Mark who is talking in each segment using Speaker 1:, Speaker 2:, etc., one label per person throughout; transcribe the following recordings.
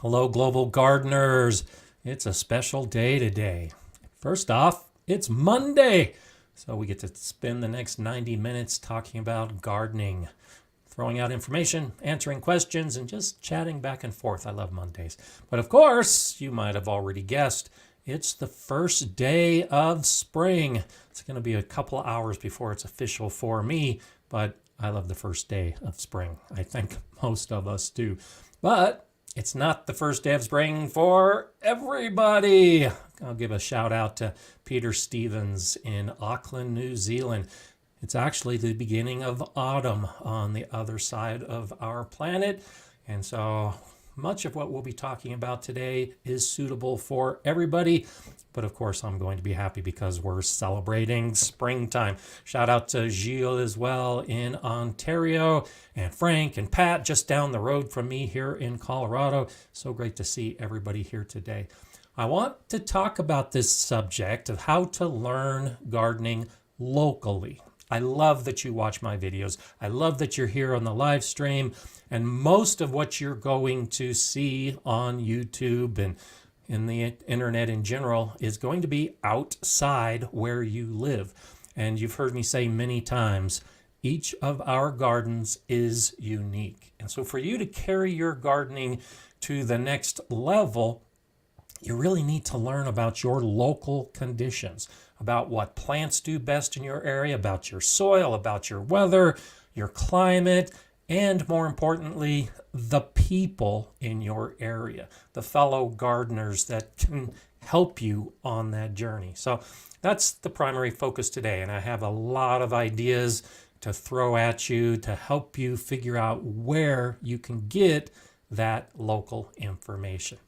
Speaker 1: Hello, global gardeners. It's a special day today. First off, it's Monday. So we get to spend the next 90 minutes talking about gardening, throwing out information, answering questions, and just chatting back and forth. I love Mondays. But of course, you might have already guessed, it's the first day of spring. It's going to be a couple of hours before it's official for me, but I love the first day of spring. I think most of us do. But it's not the first day of spring for everybody. I'll give a shout out to Peter Stevens in Auckland, New Zealand. It's actually the beginning of autumn on the other side of our planet. And so much of what we'll be talking about today is suitable for everybody. But of course, I'm going to be happy because we're celebrating springtime. Shout out to Gilles as well in Ontario, and Frank and Pat just down the road from me here in Colorado. So great to see everybody here today. I want to talk about this subject of how to learn gardening locally. I love that you watch my videos. I love that you're here on the live stream. And most of what you're going to see on YouTube and in the internet in general is going to be outside where you live. And you've heard me say many times, each of our gardens is unique. And so for you to carry your gardening to the next level, you really need to learn about your local conditions, about what plants do best in your area, about your soil, about your weather, your climate, and more importantly, the people in your area, the fellow gardeners that can help you on that journey. So that's the primary focus today. And I have a lot of ideas to throw at you to help you figure out where you can get that local information.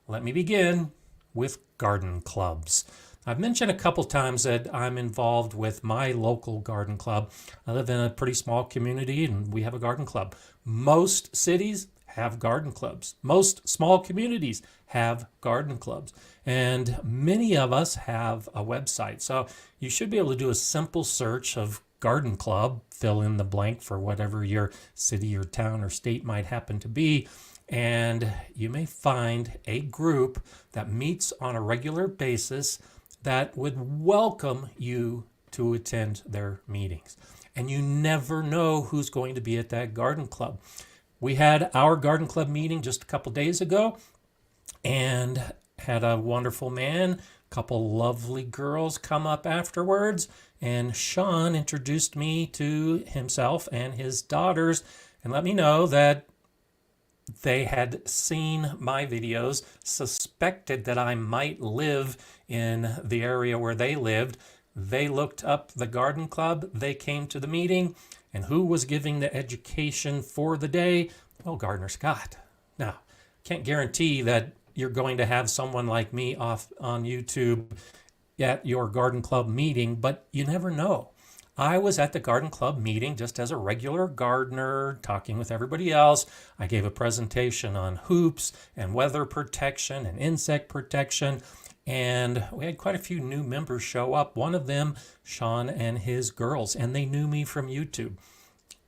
Speaker 1: Let me begin with garden clubs. I've mentioned a couple times that I'm involved with my local garden club. I live in a pretty small community and we have a garden club. Most cities have garden clubs. Most small communities have garden clubs. And many of us have a website. So you should be able to do a simple search of garden club, fill in the blank for whatever your city or town or state might happen to be. And you may find a group that meets on a regular basis that would welcome you to attend their meetings. And you never know who's going to be at that garden club. We had our garden club meeting just a couple days ago and had a wonderful man, a couple lovely girls come up afterwards, and Sean introduced me to himself and his daughters and let me know that they had seen my videos, suspected that I might live in the area where they lived. They looked up the garden club, they came to the meeting, and who was giving the education for the day? Well, Gardener Scott. Now, can't guarantee that you're going to have someone like me off on YouTube at your garden club meeting, but you never know. I was at the garden club meeting just as a regular gardener, talking with everybody else. I gave a presentation on hoops and weather protection and insect protection. And we had quite a few new members show up. One of them, Sean and his girls, and they knew me from YouTube.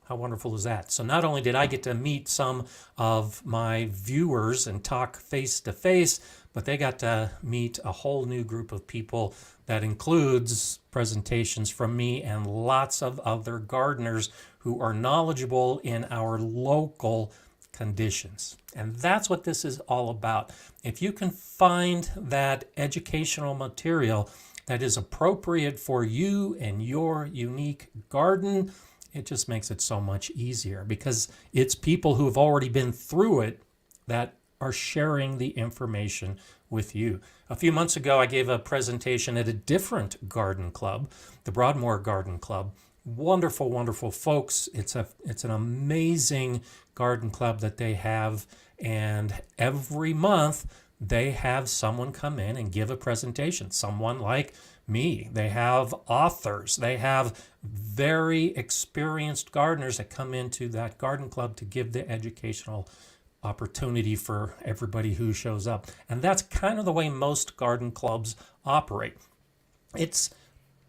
Speaker 1: How wonderful is that? So not only did I get to meet some of my viewers and talk face to face, but they got to meet a whole new group of people that includes presentations from me and lots of other gardeners who are knowledgeable in our local conditions. And that's what this is all about. If you can find that educational material that is appropriate for you and your unique garden, it just makes it so much easier because it's people who have already been through it that are sharing the information with you. A few months ago, I gave a presentation at a different garden club, the Broadmoor Garden Club. Wonderful, wonderful folks. It's an amazing garden club that they have, and every month they have someone come in and give a presentation. Someone like me. They have authors. They have very experienced gardeners that come into that garden club to give the educational opportunity for everybody who shows up. And that's kind of the way most garden clubs operate. It's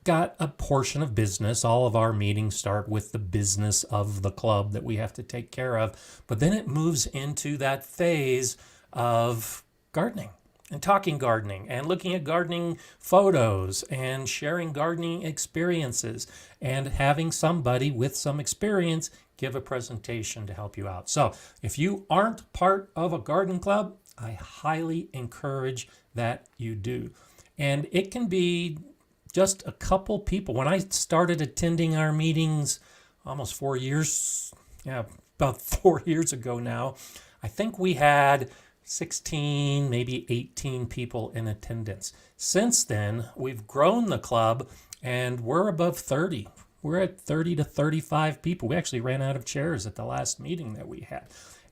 Speaker 1: got a portion of business. All of our meetings start with the business of the club that we have to take care of. But then it moves into that phase of gardening and talking gardening and looking at gardening photos and sharing gardening experiences and having somebody with some experience give a presentation to help you out. So if you aren't part of a garden club, I highly encourage that you do. And it can be just a couple people. When I started attending our meetings almost 4 years, about 4 years ago now, I think we had 16, maybe 18 people in attendance. Since then, we've grown the club and we're above 30. We're at 30 to 35 people. We actually ran out of chairs at the last meeting that we had.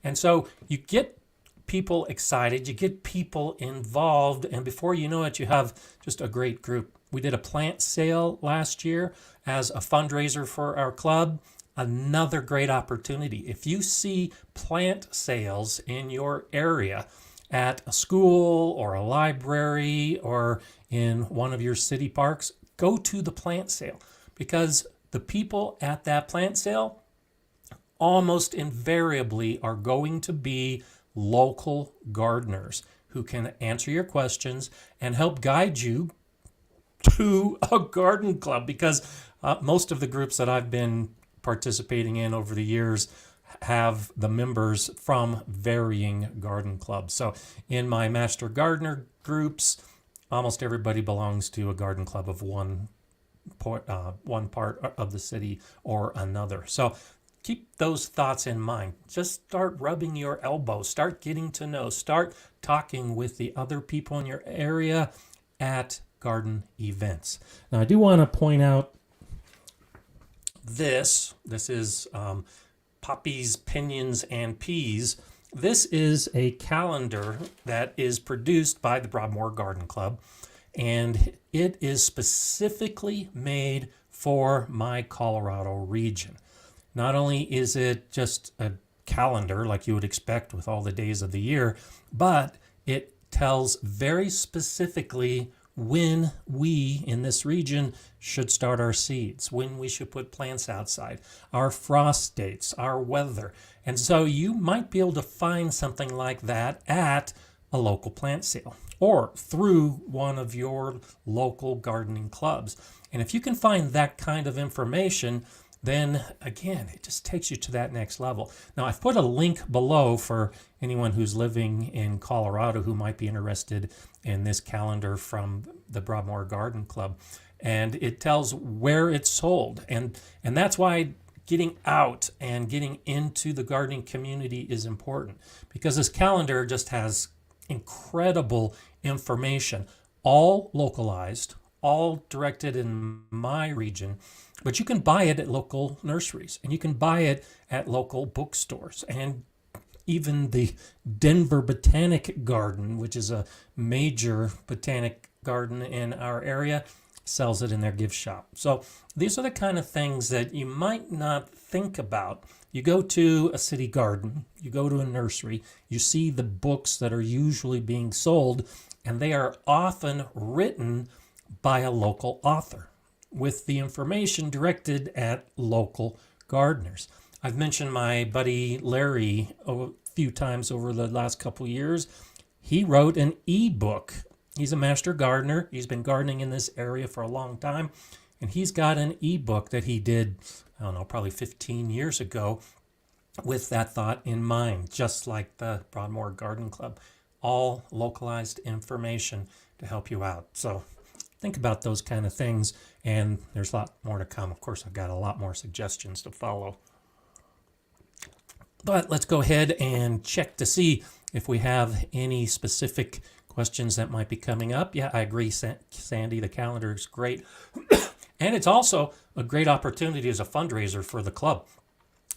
Speaker 1: And so you get people excited, you get people involved, and before you know it, you have just a great group. We did a plant sale last year as a fundraiser for our club. Another great opportunity. If you see plant sales in your area at a school or a library or in one of your city parks, go to the plant sale, because the people at that plant sale almost invariably are going to be local gardeners who can answer your questions and help guide you to a garden club, because most of the groups that I've been participating in over the years have the members from varying garden clubs. So in my Master Gardener groups, almost everybody belongs to a garden club of one part of the city or another. So keep those thoughts in mind. Just start rubbing your elbows, start getting to know, start talking with the other people in your area at garden events. Now, I do want to point out this is Poppies, Pinions, and Peas. This is a calendar that is produced by the Broadmoor Garden Club, and it is specifically made for my Colorado region. Not only is it just a calendar like you would expect with all the days of the year, but it tells very specifically when we in this region should start our seeds, when we should put plants outside, our frost dates, our weather. And so you might be able to find something like that at a local plant sale or through one of your local gardening clubs. And if you can find that kind of information, then again, it just takes you to that next level. Now, I've put a link below for anyone who's living in Colorado who might be interested in this calendar from the Broadmoor Garden Club. And it tells where it's sold. And that's why getting out and getting into the gardening community is important, because this calendar just has incredible information, all localized, all directed in my region, but you can buy it at local nurseries and you can buy it at local bookstores. And even the Denver Botanic Garden, which is a major botanic garden in our area, sells it in their gift shop. So these are the kind of things that you might not think about. You go to a city garden, you go to a nursery, you see the books that are usually being sold, and they are often written by a local author with the information directed at local gardeners. I've mentioned my buddy Larry a few times over the last couple years. He wrote an ebook. He's a master gardener. He's been gardening in this area for a long time, and he's got an ebook that he did, I don't know, probably 15 years ago with that thought in mind, just like the Broadmoor Garden Club. All localized information to help you out. So think about those kind of things, and there's a lot more to come. Of course, I've got a lot more suggestions to follow. But let's go ahead and check to see if we have any specific questions that might be coming up. Yeah, I agree, Sandy. The calendar is great. And it's also a great opportunity as a fundraiser for the club.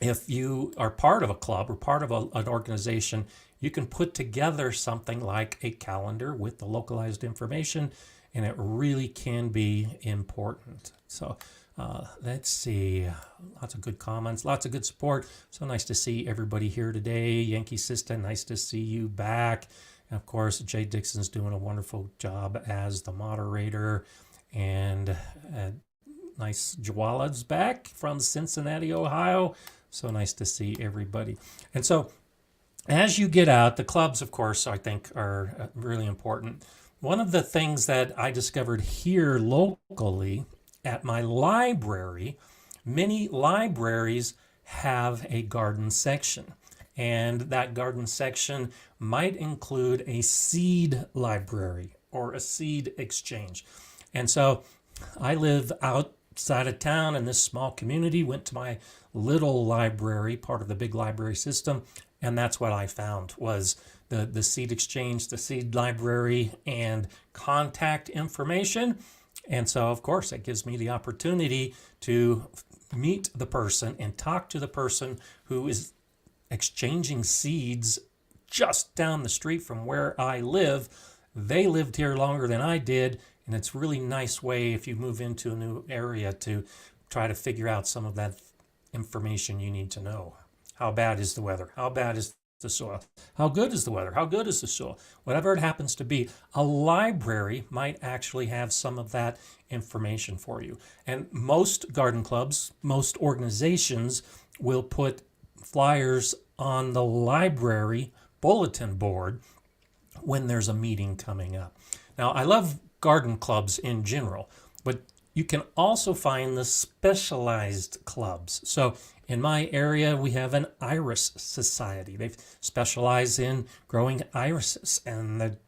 Speaker 1: If you are part of a club or part of an organization, you can put together something like a calendar with the localized information, and it really can be important. So let's see. Lots of good comments, lots of good support. So nice to see everybody here today. Yankee Sista, nice to see you back. And of course, Jay Dixon's doing a wonderful job as the moderator. And nice, Jawala's back from Cincinnati, Ohio. So nice to see everybody. And so As you get out, the clubs, of course, I think are really important. One of the things that I discovered here locally at my library, many libraries have a garden section. And that garden section might include a seed library or a seed exchange. And so I live outside of town in this small community, went to my little library, part of the big library system, and that's what I found was the seed exchange, the seed library, and contact information. And so, of course, it gives me the opportunity to meet the person and talk to the person who is exchanging seeds just down the street from where I live. They lived here longer than I did, and it's a really nice way if you move into a new area to try to figure out some of that information you need to know. How bad is the weather? How bad is the soil? How good is the weather? How good is the soil? Whatever it happens to be, a library might actually have some of that information for you. And most garden clubs, most organizations will put flyers on the library bulletin board when there's a meeting coming up. Now, I love garden clubs in general, but you can also find the specialized clubs. So in my area, we have an iris society. They specialize in growing irises, and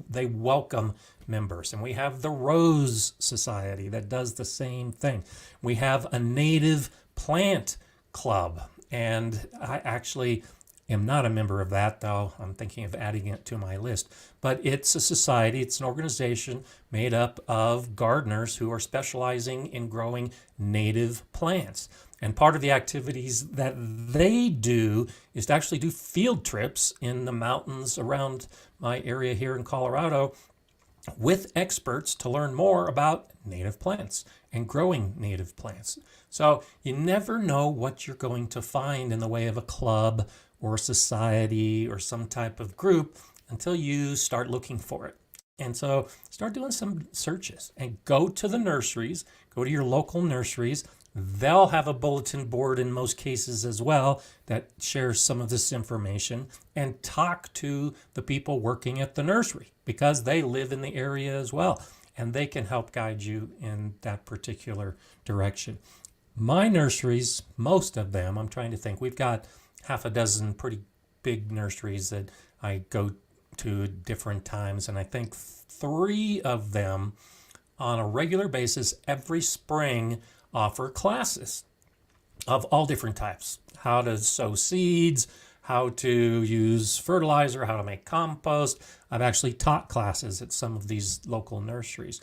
Speaker 1: they welcome members. And we have the Rose Society that does the same thing. We have a native plant club, and I actually am not a member of that, though I'm thinking of adding it to my list. But it's a society, it's an organization made up of gardeners who are specializing in growing native plants. And part of the activities that they do is to actually do field trips in the mountains around my area here in Colorado with experts to learn more about native plants and growing native plants. So you never know what you're going to find in the way of a club or a society or some type of group until you start looking for it. And so start doing some searches and go to the nurseries, go to your local nurseries. They'll have a bulletin board in most cases as well that shares some of this information, and talk to the people working at the nursery because they live in the area as well, and they can help guide you in that particular direction. My nurseries, most of them, I'm trying to think, we've got half a dozen pretty big nurseries that I go to at different times, and I think 3 of them on a regular basis every spring offer classes of all different types. How to sow seeds, how to use fertilizer, how to make compost. I've actually taught classes at some of these local nurseries.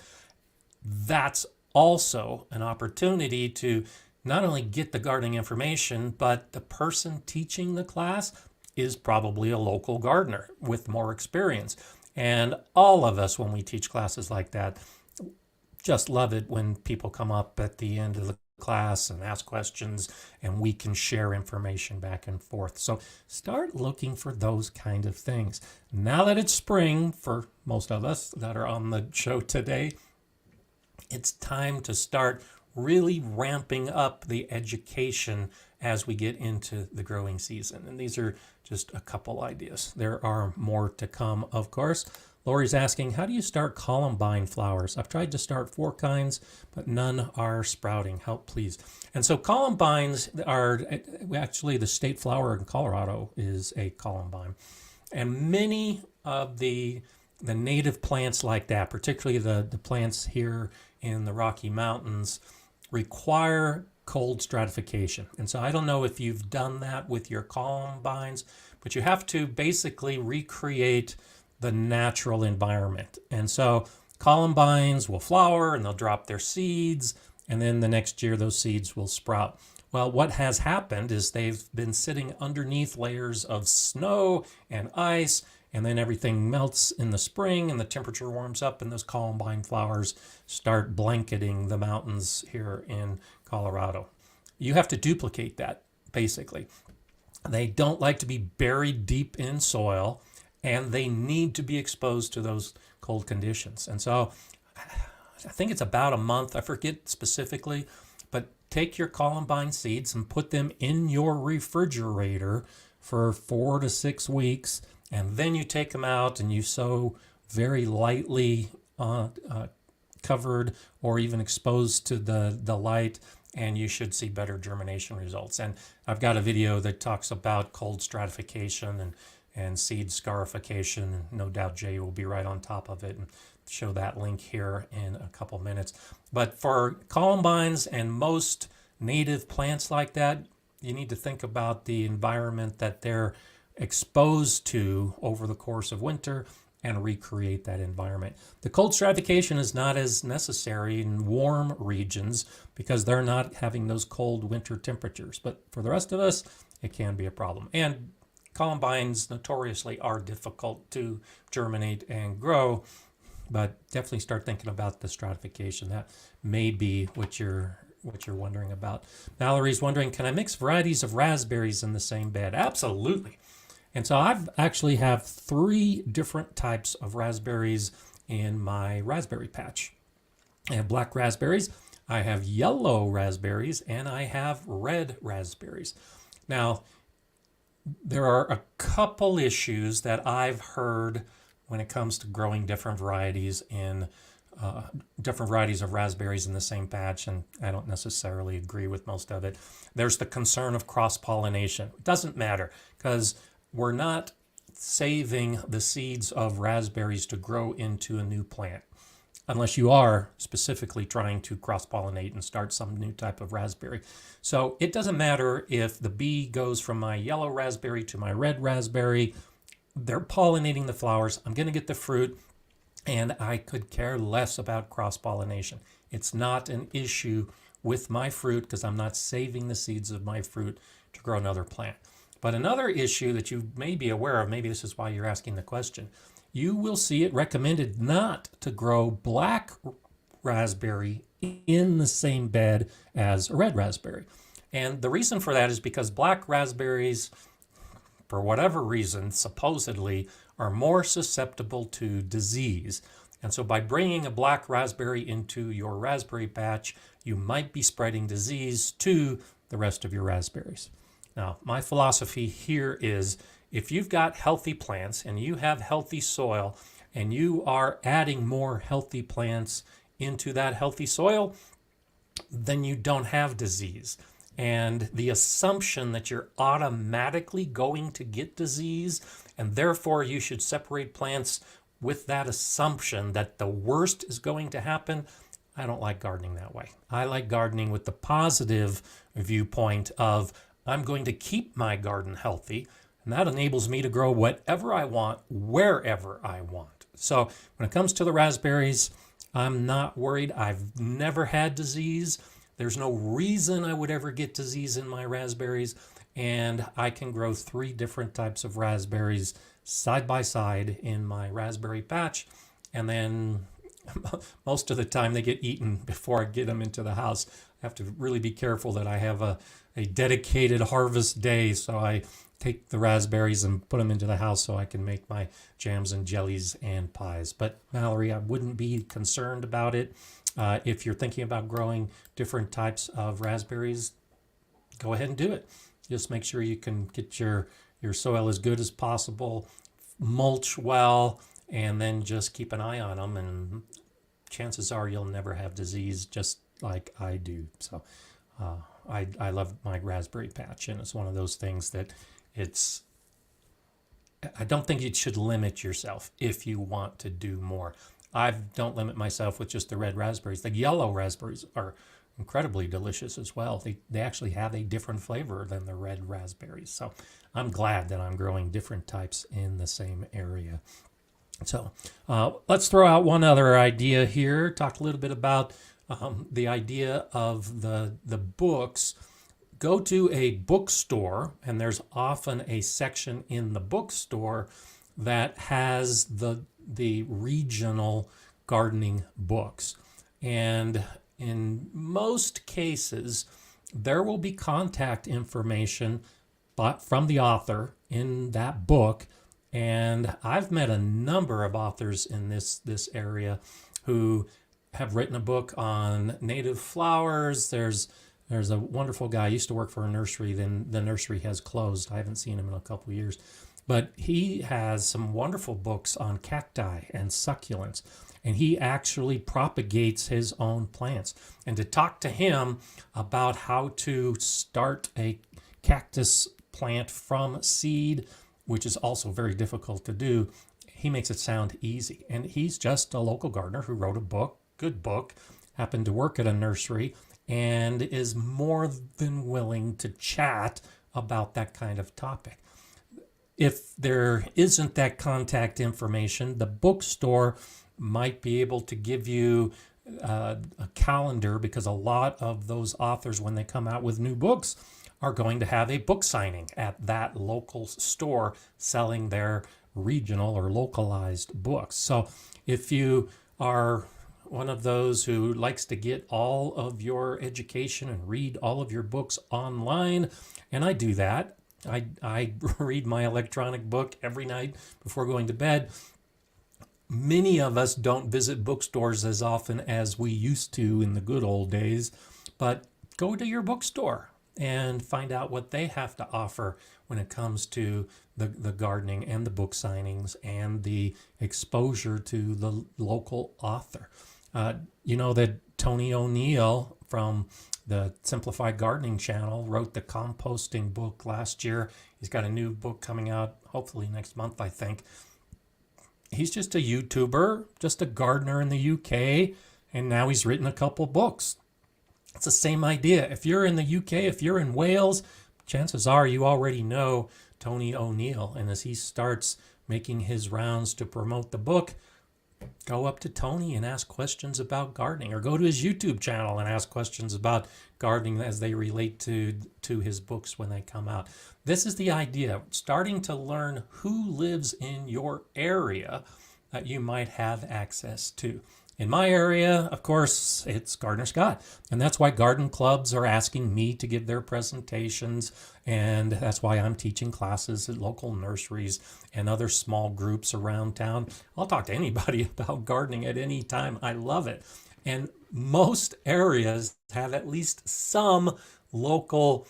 Speaker 1: That's also an opportunity to not only get the gardening information, but the person teaching the class is probably a local gardener with more experience. And all of us, when we teach classes like that, just love it when people come up at the end of the class and ask questions, and we can share information back and forth. So start looking for those kind of things. Now that it's spring, for most of us that are on the show today, it's time to start really ramping up the education as we get into the growing season. And these are just a couple ideas. There are more to come, of course. Lori's asking, how do you start columbine flowers? I've tried to start 4 kinds, but none are sprouting. Help, please. And so columbines are actually the state flower in Colorado is a columbine. And many of the native plants like that, particularly the plants here in the Rocky Mountains, require cold stratification. And so I don't know if you've done that with your columbines, but you have to basically recreate the natural environment. And so columbines will flower and they'll drop their seeds, and then the next year those seeds will sprout. Well, what has happened is they've been sitting underneath layers of snow and ice, and then everything melts in the spring and the temperature warms up and those columbine flowers start blanketing the mountains here in Colorado. You have to duplicate that, basically. They don't like to be buried deep in soil, and they need to be exposed to those cold conditions. And so I think it's about a month, I forget specifically, but take your columbine seeds and put them in your refrigerator for 4 to 6 weeks, and then you take them out and you sow very lightly covered or even exposed to the light, and you should see better germination results. And I've got a video that talks about cold stratification and seed scarification. No doubt Jay will be right on top of it and show that link here in a couple minutes. But for columbines and most native plants like that, you need to think about the environment that they're exposed to over the course of winter and recreate that environment. The cold stratification is not as necessary in warm regions because they're not having those cold winter temperatures. But for the rest of us, it can be a problem. And columbines notoriously are difficult to germinate and grow, but definitely start thinking about the stratification. That may be what you're wondering about. Mallory's wondering, can I mix varieties of raspberries in the same bed? Absolutely. And so I've actually have 3 different types of raspberries in my raspberry patch. I have black raspberries, I have yellow raspberries, and I have red raspberries. Now, there are a couple issues that I've heard when it comes to growing different varieties of raspberries in the same patch, and I don't necessarily agree with most of it. There's the concern of cross-pollination. It doesn't matter because we're not saving the seeds of raspberries to grow into a new plant, unless you are specifically trying to cross-pollinate and start some new type of raspberry. So it doesn't matter if the bee goes from my yellow raspberry to my red raspberry. They're pollinating the flowers. I'm going to get the fruit, and I could care less about cross-pollination. It's not an issue with my fruit because I'm not saving the seeds of my fruit to grow another plant. But another issue that you may be aware of, maybe this is why you're asking the question, you will see it recommended not to grow black raspberry in the same bed as a red raspberry. And the reason for that is because black raspberries, for whatever reason, supposedly are more susceptible to disease. And so by bringing a black raspberry into your raspberry patch, you might be spreading disease to the rest of your raspberries. Now, my philosophy here is if you've got healthy plants and you have healthy soil and you are adding more healthy plants into that healthy soil, then you don't have disease. And the assumption that you're automatically going to get disease and therefore you should separate plants with that assumption that the worst is going to happen, I don't like gardening that way. I like gardening with the positive viewpoint of I'm going to keep my garden healthy, and that enables me to grow whatever I want, wherever I want. So when it comes to the raspberries, I'm not worried. I've never had disease. There's no reason I would ever get disease in my raspberries, and I can grow 3 different types of raspberries side by side in my raspberry patch, and then most of the time they get eaten before I get them into the house. I have to really be careful that I have a dedicated harvest day, so I take the raspberries and put them into the house so I can make my jams and jellies and pies. But Mallory, I wouldn't be concerned about it. If you're thinking about growing different types of raspberries, go ahead and do it. Just make sure you can get your soil as good as possible, mulch well, and then just keep an eye on them, and chances are you'll never have disease, just like I do. So I love my raspberry patch, and it's one of those things that I don't think you should limit yourself if you want to do more. I don't limit myself with just the red raspberries. The yellow raspberries are incredibly delicious as well. They actually have a different flavor than the red raspberries. So I'm glad that I'm growing different types in the same area. So let's throw out one other idea here. Talk a little bit about the idea of the books. Go to a bookstore, and there's often a section in the bookstore that has the regional gardening books. And in most cases, there will be contact information from the author in that book. And I've met a number of authors in this area who have written a book on native flowers. There's There's a wonderful guy. I used to work for a nursery. Then the nursery has closed. I haven't seen him in a couple of years. But he has some wonderful books on cacti and succulents. And he actually propagates his own plants. And to talk to him about how to start a cactus plant from seed, which is also very difficult to do, he makes it sound easy. And he's just a local gardener who wrote a book, good book, happened to work at a nursery, and is more than willing to chat about that kind of topic. If there isn't that contact information, the bookstore might be able to give you a calendar, because a lot of those authors, when they come out with new books, are going to have a book signing at that local store selling their regional or localized books. So if you are one of those who likes to get all of your education and read all of your books online, and I do that, I read my electronic book every night before going to bed. Many of us don't visit bookstores as often as we used to in the good old days, but go to your bookstore and find out what they have to offer when it comes to the gardening and the book signings and the exposure to the local author. You know that Tony O'Neill from the Simplified Gardening channel wrote the composting book last year. He's got a new book coming out hopefully next month, I think. He's just a YouTuber, just a gardener in the UK, and now he's written a couple books. It's the same idea. If you're in the UK, if you're in Wales, chances are you already know Tony O'Neill. And as he starts making his rounds to promote the book, go up to Tony and ask questions about gardening, or go to his YouTube channel and ask questions about gardening as they relate to his books when they come out. This is the idea, starting to learn who lives in your area that you might have access to. In my area, of course, it's Gardener Scott. And that's why garden clubs are asking me to give their presentations. And that's why I'm teaching classes at local nurseries and other small groups around town. I'll talk to anybody about gardening at any time. I love it. And most areas have at least some local,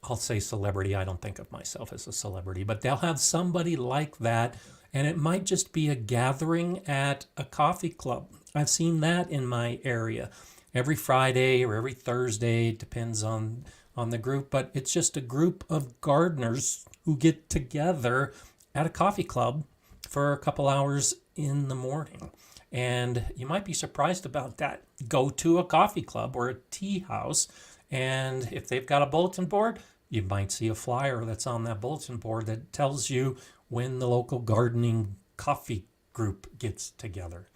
Speaker 1: I'll say celebrity. I don't think of myself as a celebrity, but they'll have somebody like that. And it might just be a gathering at a coffee club. I've seen that in my area. Every Friday or every Thursday, depends on the group, but it's just a group of gardeners who get together at a coffee club for a couple hours in the morning. And you might be surprised about that. Go to a coffee club or a tea house, and if they've got a bulletin board, you might see a flyer that's on that bulletin board that tells you when the local gardening coffee group gets together.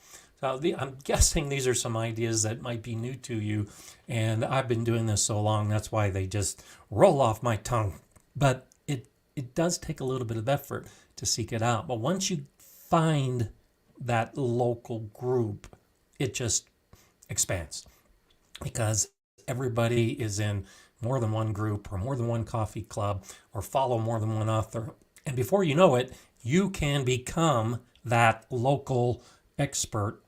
Speaker 1: So I'm guessing these are some ideas that might be new to you, and I've been doing this so long, that's why they just roll off my tongue. But it does take a little bit of effort to seek it out. But once you find that local group, it just expands, because everybody is in more than one group or more than one coffee club or follow more than one author. And before you know it, you can become that local expert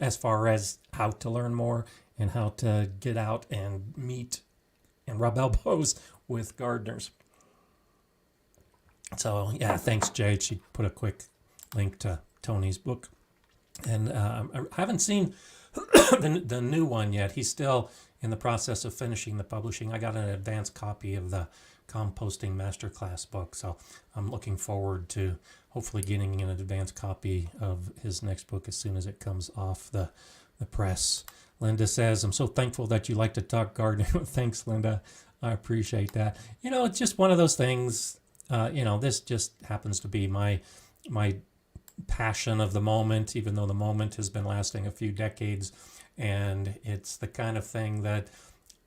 Speaker 1: as far as how to learn more and how to get out and meet and rub elbows with gardeners. So yeah, thanks Jade. She put a quick link to Tony's book. And I haven't seen the new one yet. He's still in the process of finishing the publishing. I got an advanced copy of the Composting Masterclass book, so I'm looking forward to hopefully getting an advanced copy of his next book as soon as it comes off the press. Linda says, I'm so thankful that you like to talk gardening. Thanks, Linda. I appreciate that. You know, it's just one of those things, this just happens to be my passion of the moment, even though the moment has been lasting a few decades. And it's the kind of thing that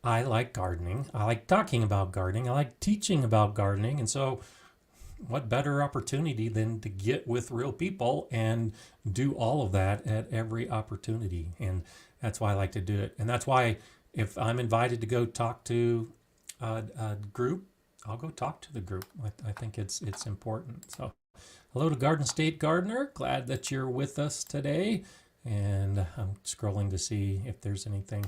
Speaker 1: I like gardening. I like talking about gardening. I like teaching about gardening. And so what better opportunity than to get with real people and do all of that at every opportunity. And that's why I like to do it. And that's why if I'm invited to go talk to a group, I'll go talk to the group. I think it's important. So hello to Garden State Gardener. Glad that you're with us today. and I'm scrolling to see if there's anything.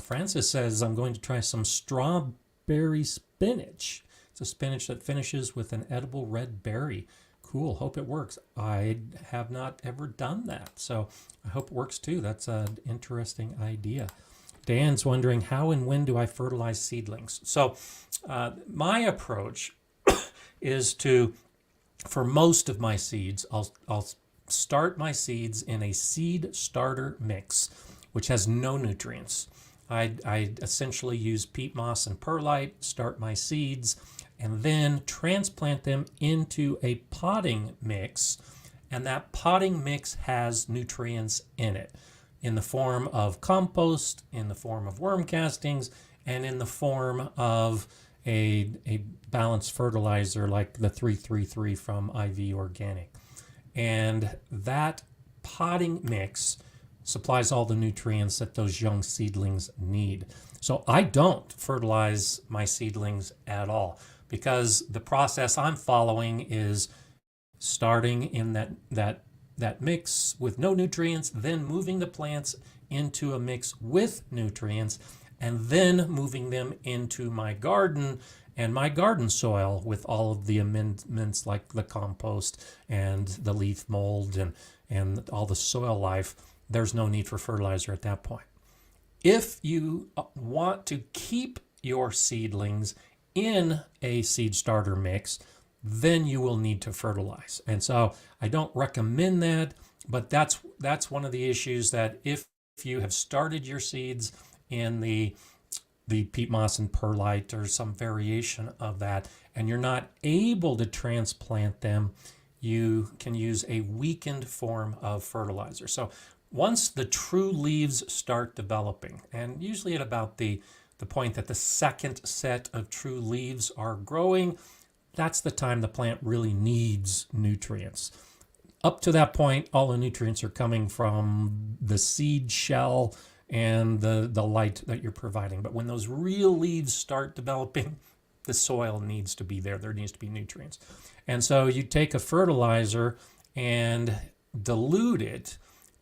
Speaker 1: Francis says, I'm going to try some strawberry spinach. It's a spinach that finishes with an edible red berry. Cool, hope it works. I have not ever done that, so I hope it works too. That's an interesting idea. Dan's wondering, how and when do I fertilize seedlings? So my approach is to, for most of my seeds, I'll start my seeds in a seed starter mix, which has no nutrients. I essentially use peat moss and perlite, start my seeds, and then transplant them into a potting mix, and that potting mix has nutrients in it, in the form of compost, in the form of worm castings, and in the form of a balanced fertilizer like the 333 from IV Organic. And that potting mix supplies all the nutrients that those young seedlings need. So I don't fertilize my seedlings at all, because the process I'm following is starting in that mix with no nutrients, then moving the plants into a mix with nutrients, and then moving them into my garden and my garden soil with all of the amendments like the compost and the leaf mold and all the soil life. There's no need for fertilizer at that point. If you want to keep your seedlings in a seed starter mix, then you will need to fertilize. And so I don't recommend that, but that's one of the issues, that if you have started your seeds in the peat moss and perlite or some variation of that, and you're not able to transplant them, you can use a weakened form of fertilizer. So once the true leaves start developing, and usually at about the point that the second set of true leaves are growing, that's the time the plant really needs nutrients. Up to that point, all the nutrients are coming from the seed shell and the light that you're providing. But when those real leaves start developing, the soil needs to be there. There needs to be nutrients. And so you take a fertilizer and dilute it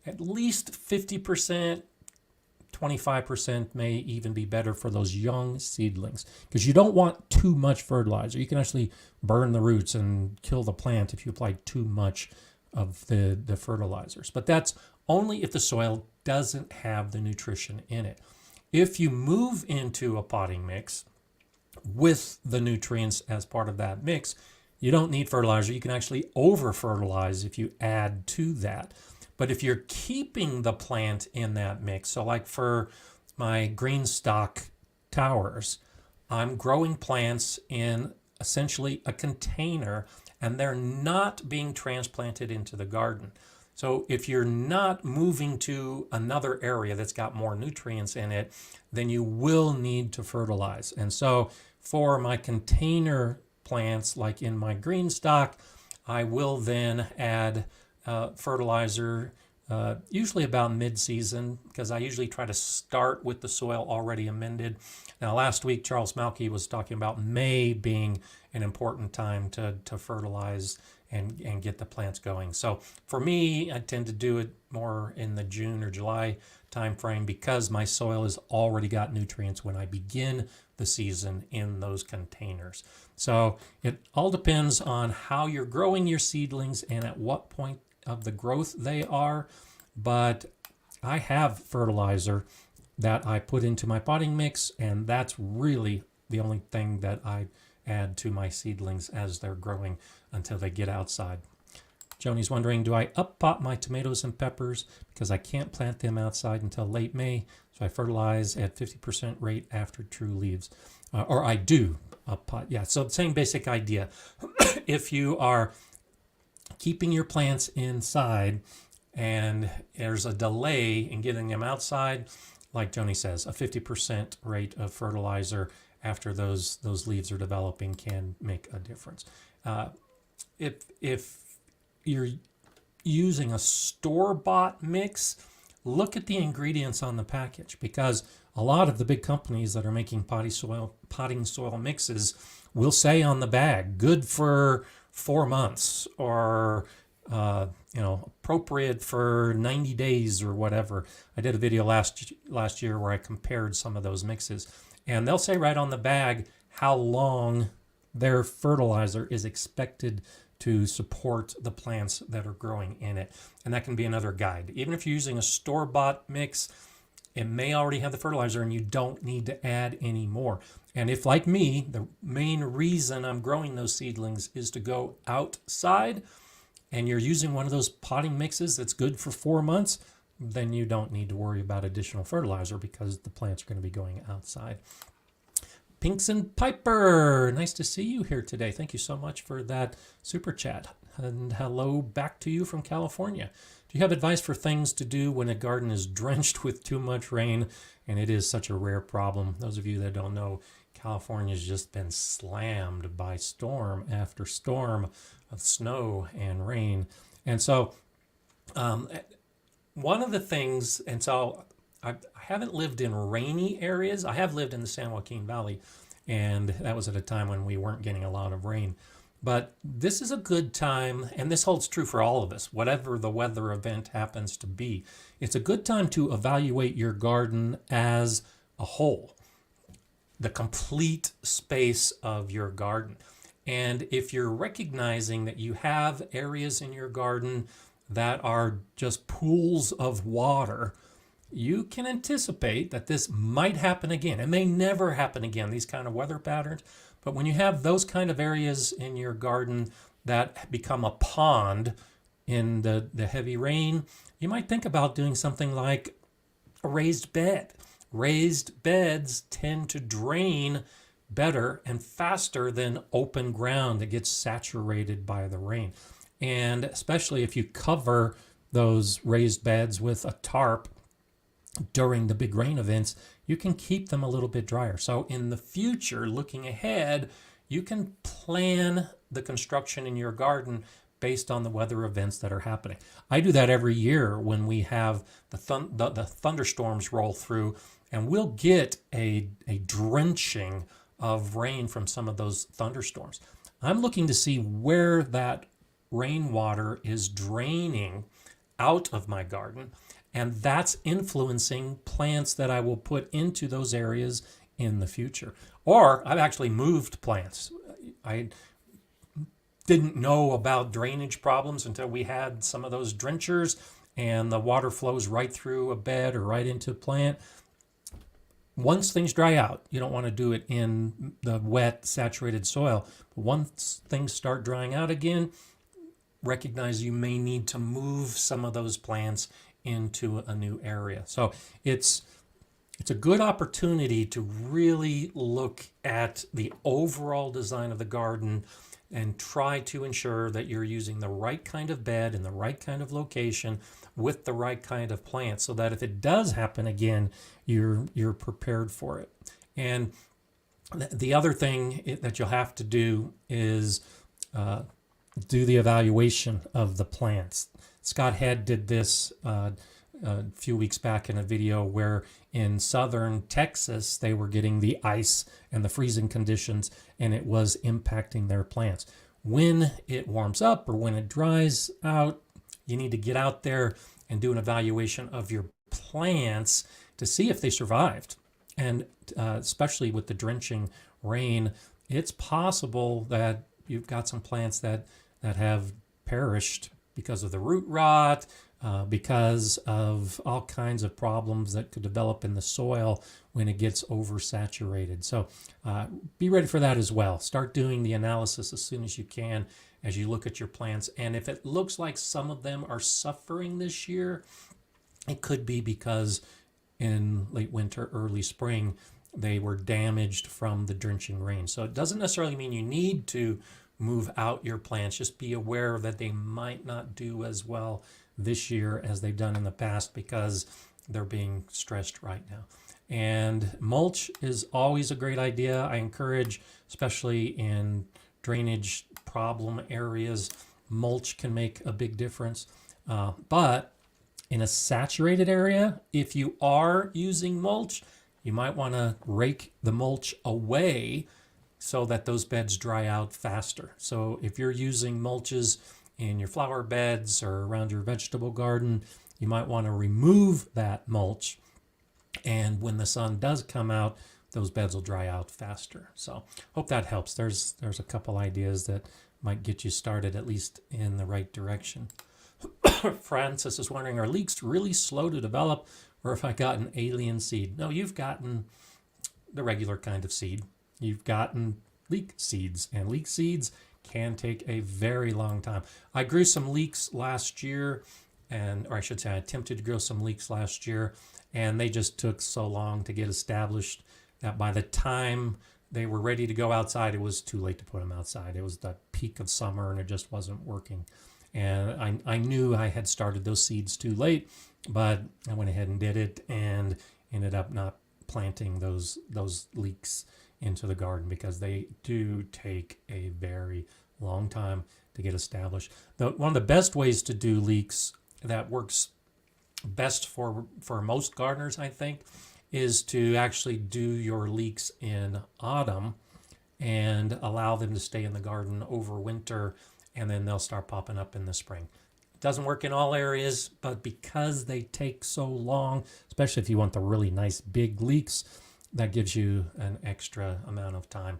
Speaker 1: at least 50%, 25% may even be better for those young seedlings, because you don't want too much fertilizer. You can actually burn the roots and kill the plant if you apply too much of the fertilizers. But that's only if the soil doesn't have the nutrition in it. If you move into a potting mix with the nutrients as part of that mix, you don't need fertilizer. You can actually over-fertilize if you add to that. But if you're keeping the plant in that mix, so like for my green stock towers, I'm growing plants in essentially a container, and they're not being transplanted into the garden. So if you're not moving to another area that's got more nutrients in it, then you will need to fertilize. And so for my container plants, like in my green stock, I will then add fertilizer usually about mid-season, because I usually try to start with the soil already amended. Now, last week, Charles Malky was talking about May being an important time to fertilize and get the plants going. So for me, I tend to do it more in the June or July timeframe, because my soil has already got nutrients when I begin the season in those containers. So it all depends on how you're growing your seedlings and at what point of the growth they are. But I have fertilizer that I put into my potting mix, and that's really the only thing that I add to my seedlings as they're growing until they get outside. Joni's wondering, do I up pot my tomatoes and peppers because I can't plant them outside until late May? So I fertilize at 50% rate after true leaves. Or I do up pot. Yeah, so same basic idea. If you are keeping your plants inside and there's a delay in getting them outside, like Joni says, a 50% rate of fertilizer after those leaves are developing can make a difference. If you're using a store-bought mix, look at the ingredients on the package, because a lot of the big companies that are making potting soil mixes will say on the bag, good for 4 months, or appropriate for 90 days or whatever. I did a video last year where I compared some of those mixes, and they'll say right on the bag how long their fertilizer is expected to support the plants that are growing in it. And that can be another guide. Even if you're using a store-bought mix, it may already have the fertilizer and you don't need to add any more. And if, like me, the main reason I'm growing those seedlings is to go outside, and you're using one of those potting mixes that's good for 4 months, then you don't need to worry about additional fertilizer because the plants are going to be going outside. Pinks and Piper, nice to see you here today. Thank you so much for that super chat. And hello back to you from California. Do you have advice for things to do when a garden is drenched with too much rain? And it is such a rare problem. Those of you that don't know, California's just been slammed by storm after storm of snow and rain. And so one of the things, and so I haven't lived in rainy areas. I have lived in the San Joaquin Valley, and that was at a time when we weren't getting a lot of rain. But this is a good time, and this holds true for all of us, whatever the weather event happens to be. It's a good time to evaluate your garden as a whole, the complete space of your garden. And if you're recognizing that you have areas in your garden that are just pools of water, you can anticipate that this might happen again. It may never happen again, these kind of weather patterns. But when you have those kind of areas in your garden that become a pond in the heavy rain, you might think about doing something like a raised bed. Raised beds tend to drain better and faster than open ground that gets saturated by the rain. And especially if you cover those raised beds with a tarp during the big rain events, you can keep them a little bit drier. So in the future, looking ahead, you can plan the construction in your garden based on the weather events that are happening. I do that every year when we have the thunderstorms roll through, and we'll get a drenching of rain from some of those thunderstorms. I'm looking to see where that rainwater is draining out of my garden, and that's influencing plants that I will put into those areas in the future. Or I've actually moved plants. I didn't know about drainage problems until we had some of those drenchers, and the water flows right through a bed or right into a plant. Once things dry out, you don't want to do it in the wet, saturated soil. But once things start drying out again, recognize you may need to move some of those plants into a new area. So it's a good opportunity to really look at the overall design of the garden and try to ensure that you're using the right kind of bed in the right kind of location with the right kind of plant, so that if it does happen again, you're prepared for it. And the other thing that you'll have to do is do the evaluation of the plants. Scott Head did this a few weeks back in a video where in southern Texas, they were getting the ice and the freezing conditions, and it was impacting their plants. When it warms up or when it dries out, you need to get out there and do an evaluation of your plants to see if they survived. And especially with the drenching rain, it's possible that you've got some plants that have perished because of the root rot, because of all kinds of problems that could develop in the soil when it gets oversaturated. So be ready for that as well. Start doing the analysis as soon as you can as you look at your plants. And if it looks like some of them are suffering this year, it could be because in late winter, early spring, they were damaged from the drenching rain. So it doesn't necessarily mean you need to move out your plants. Just be aware that they might not do as well this year as they've done in the past because they're being stressed right now. And mulch is always a great idea. I encourage, especially in drainage problem areas, mulch can make a big difference. But in a saturated area, if you are using mulch, you might want to rake the mulch away so that those beds dry out faster. So if you're using mulches in your flower beds or around your vegetable garden, you might want to remove that mulch. And when the sun does come out, those beds will dry out faster. So hope that helps. There's a couple ideas that might get you started at least in the right direction. Francis is wondering, are leeks really slow to develop, or if I got an alien seed? No, you've gotten the regular kind of seed. You've gotten leek seeds, and leek seeds can take a very long time. I grew some leeks last year, or I should say I attempted to grow some leeks last year, and they just took so long to get established that by the time they were ready to go outside, it was too late to put them outside. It was the peak of summer and it just wasn't working. And I knew I had started those seeds too late, but I went ahead and did it and ended up not planting those leeks into the garden because they do take a very long time to get established. One of the best ways to do leeks that works best for most gardeners, I think, is to actually do your leeks in autumn and allow them to stay in the garden over winter, and then they'll start popping up in the spring. It doesn't work in all areas, but because they take so long, especially if you want the really nice big leeks, that gives you an extra amount of time.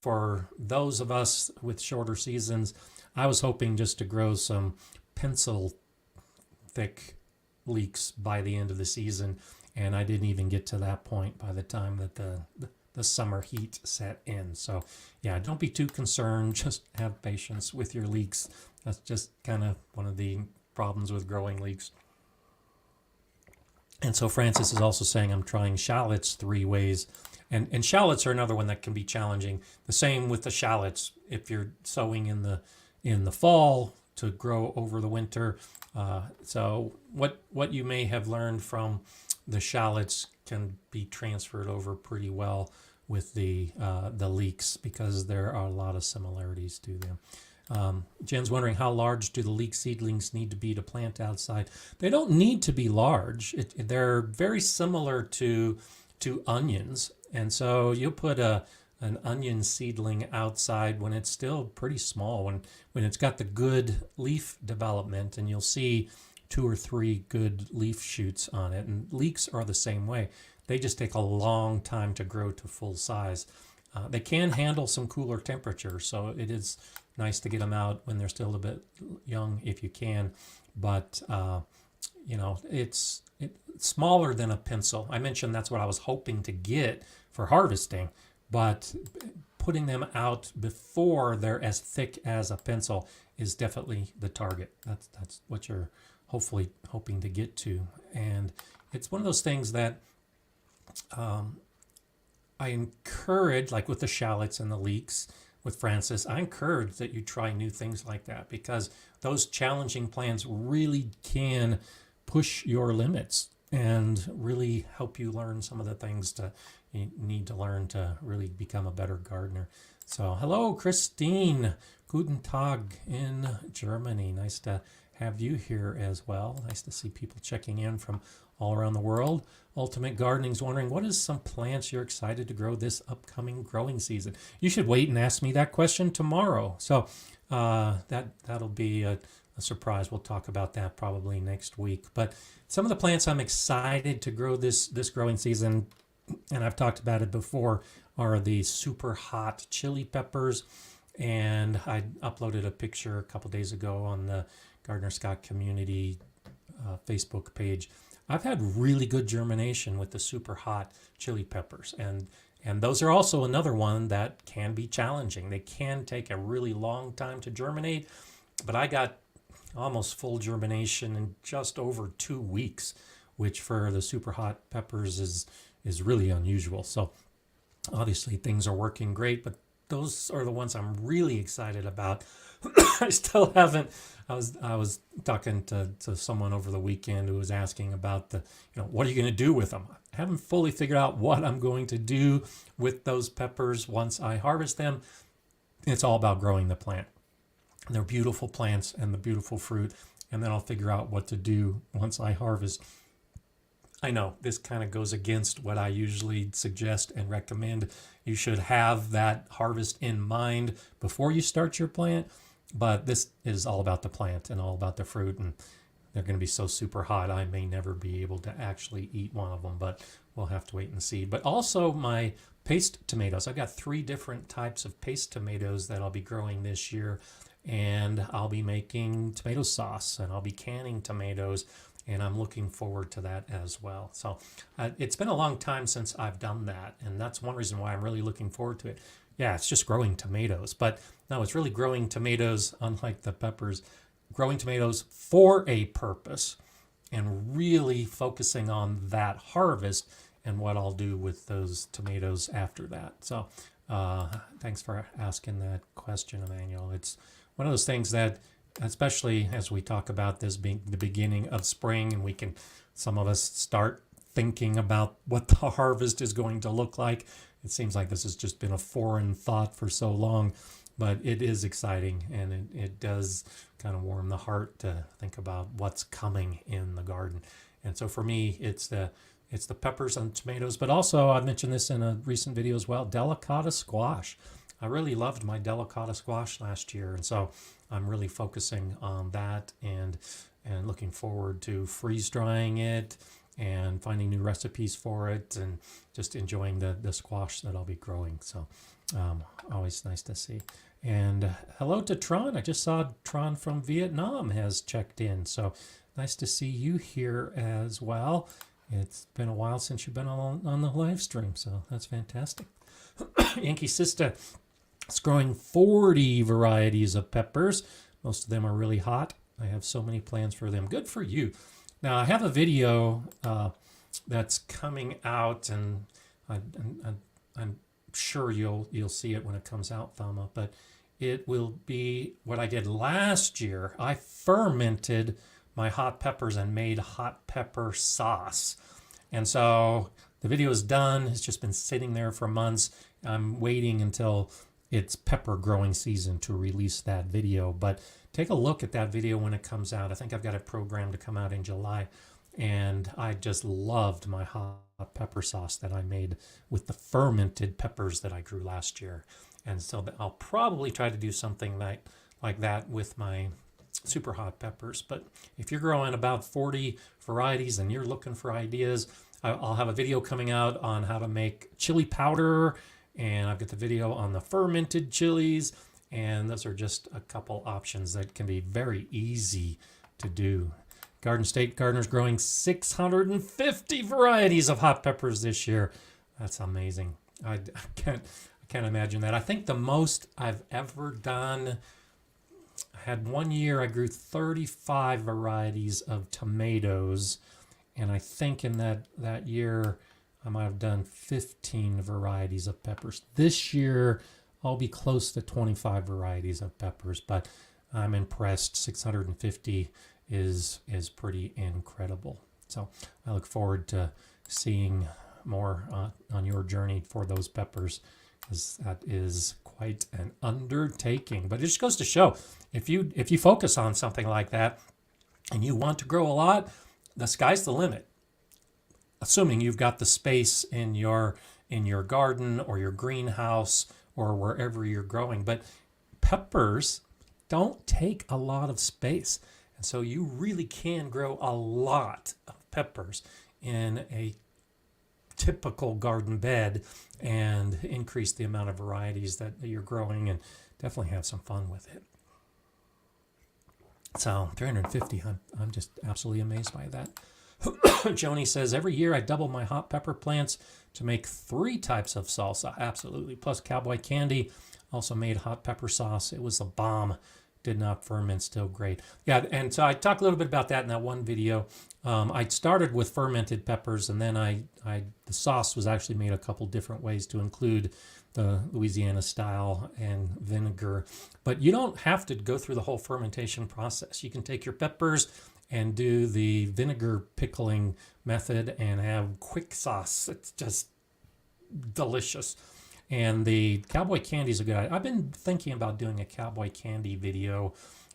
Speaker 1: For those of us with shorter seasons, I was hoping just to grow some pencil thick leeks by the end of the season, and I didn't even get to that point by the time that the summer heat set in. So yeah, don't be too concerned. Just have patience with your leeks. That's just kind of one of the problems with growing leeks. And so Francis is also saying, I'm trying shallots 3 ways. And shallots are another one that can be challenging. The same with the shallots. If you're sowing in the fall to grow over the winter. So what you may have learned from the shallots can be transferred over pretty well with the leeks because there are a lot of similarities to them. Jen's wondering, how large do the leek seedlings need to be to plant outside? They don't need to be large. They're very similar to onions, and so you'll put an onion seedling outside when it's still pretty small, when it's got the good leaf development, and you'll see 2 or 3 good leaf shoots on it. And leeks are the same way. They just take a long time to grow to full size. They can handle some cooler temperatures, so it is nice to get them out when they're still a bit young if you can. But it's smaller than a pencil. I mentioned that's what I was hoping to get for harvesting, but putting them out before they're as thick as a pencil is definitely the target. That's what you're hopefully hoping to get to. And it's one of those things that I encourage, like with the shallots and the leeks with Francis, I encourage that you try new things like that, because those challenging plants really can push your limits and really help you learn some of the things you need to learn to really become a better gardener. So hello, Christine. Guten Tag in Germany. Nice to have you here as well. Nice to see people checking in from all around the world. Ultimate Gardening's wondering, what is some plants you're excited to grow this upcoming growing season? You should wait and ask me that question tomorrow. So that'll be a surprise. We'll talk about that probably next week. But some of the plants I'm excited to grow this growing season, and I've talked about it before, are the super hot chili peppers. And I uploaded a picture a couple days ago on the Gardener Scott community Facebook page. I've had really good germination with the super hot chili peppers, and those are also another one that can be challenging. They can take a really long time to germinate, but I got almost full germination in just over 2 weeks, which for the super hot peppers is really unusual. So obviously things are working great, but those are the ones I'm really excited about. I still haven't. I was talking to someone over the weekend who was asking about what are you going to do with them? I haven't fully figured out what I'm going to do with those peppers once I harvest them. It's all about growing the plant. They're beautiful plants and the beautiful fruit, and then I'll figure out what to do once I harvest. I know this kind of goes against what I usually suggest and recommend. You should have that harvest in mind before you start your plant. But this is all about the plant and all about the fruit, and they're going to be so super hot I may never be able to actually eat one of them, but we'll have to wait and see. But also my paste tomatoes. I've got 3 different types of paste tomatoes that I'll be growing this year, and I'll be making tomato sauce and I'll be canning tomatoes, and I'm looking forward to that as well. So it's been a long time since I've done that, and that's one reason why I'm really looking forward to it. Yeah, it's just growing tomatoes, but no, it's really growing tomatoes, unlike the peppers, growing tomatoes for a purpose and really focusing on that harvest and what I'll do with those tomatoes after that. So thanks for asking that question, Emmanuel. It's one of those things that, especially as we talk about this being the beginning of spring, and some of us start thinking about what the harvest is going to look like. It seems like this has just been a foreign thought for so long, but it is exciting, and it does kind of warm the heart to think about what's coming in the garden. And so for me, it's the peppers and tomatoes, but also I mentioned this in a recent video as well, delicata squash. I really loved my delicata squash last year, and so I'm really focusing on that and looking forward to freeze drying it and finding new recipes for it and just enjoying the squash that I'll be growing. So always nice to see. And hello to Tron. I just saw Tron from Vietnam has checked in. So nice to see you here as well. It's been a while since you've been on the live stream, so that's fantastic. Yankee Sista is growing 40 varieties of peppers. Most of them are really hot. I have so many plans for them. Good for you. Now, I have a video that's coming out, and I'm sure you'll see it when it comes out, Thama, but it will be what I did last year. I fermented my hot peppers and made hot pepper sauce. And so the video is done. It's just been sitting there for months. I'm waiting until it's pepper growing season to release that video, but take a look at that video when it comes out. I think I've got it programmed to come out in July, and I just loved my hot pepper sauce that I made with the fermented peppers that I grew last year. And so I'll probably try to do something like that with my super hot peppers. But if you're growing about 40 varieties and you're looking for ideas, I'll have a video coming out on how to make chili powder, and I've got the video on the fermented chilies, and those are just a couple options that can be very easy to do. Garden State Gardener's growing 650 varieties of hot peppers this year. That's amazing. I can't imagine that. I think the most I've ever done, I had one year I grew 35 varieties of tomatoes, and I think in that year I might have done 15 varieties of peppers. This year I'll be close to 25 varieties of peppers, but I'm impressed. 650 is pretty incredible. So I look forward to seeing more on your journey for those peppers, because that is quite an undertaking. But it just goes to show, if you focus on something like that and you want to grow a lot, the sky's the limit, assuming you've got the space in your garden or your greenhouse or wherever you're growing. But peppers don't take a lot of space, and so you really can grow a lot of peppers in a typical garden bed and increase the amount of varieties that you're growing and definitely have some fun with it. So 350, I'm just absolutely amazed by that. Joni says, every year I double my hot pepper plants to make 3 types of salsa. Absolutely. Plus Cowboy candy. Also made hot pepper sauce. It was a bomb. Did not ferment, still great. Yeah, and so I talked a little bit about that in that one video. I started with fermented peppers, and then the sauce was actually made a couple different ways to include the Louisiana style and vinegar. But you don't have to go through the whole fermentation process. You can take your peppers and do the vinegar pickling method and have quick sauce. It's just delicious. And the Cowboy candy is a good idea. I've been thinking about doing a Cowboy candy video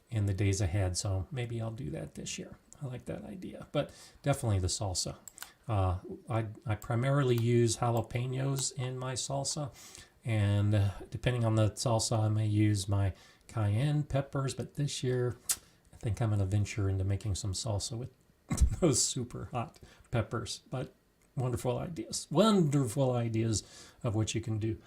Speaker 1: in the days ahead, so maybe I'll do that this year. I like that idea. But definitely the salsa. I primarily use jalapenos in my salsa, and depending on the salsa, I may use my cayenne peppers, but this year I think I'm going to venture into making some salsa with those super hot peppers. But wonderful ideas of what you can do.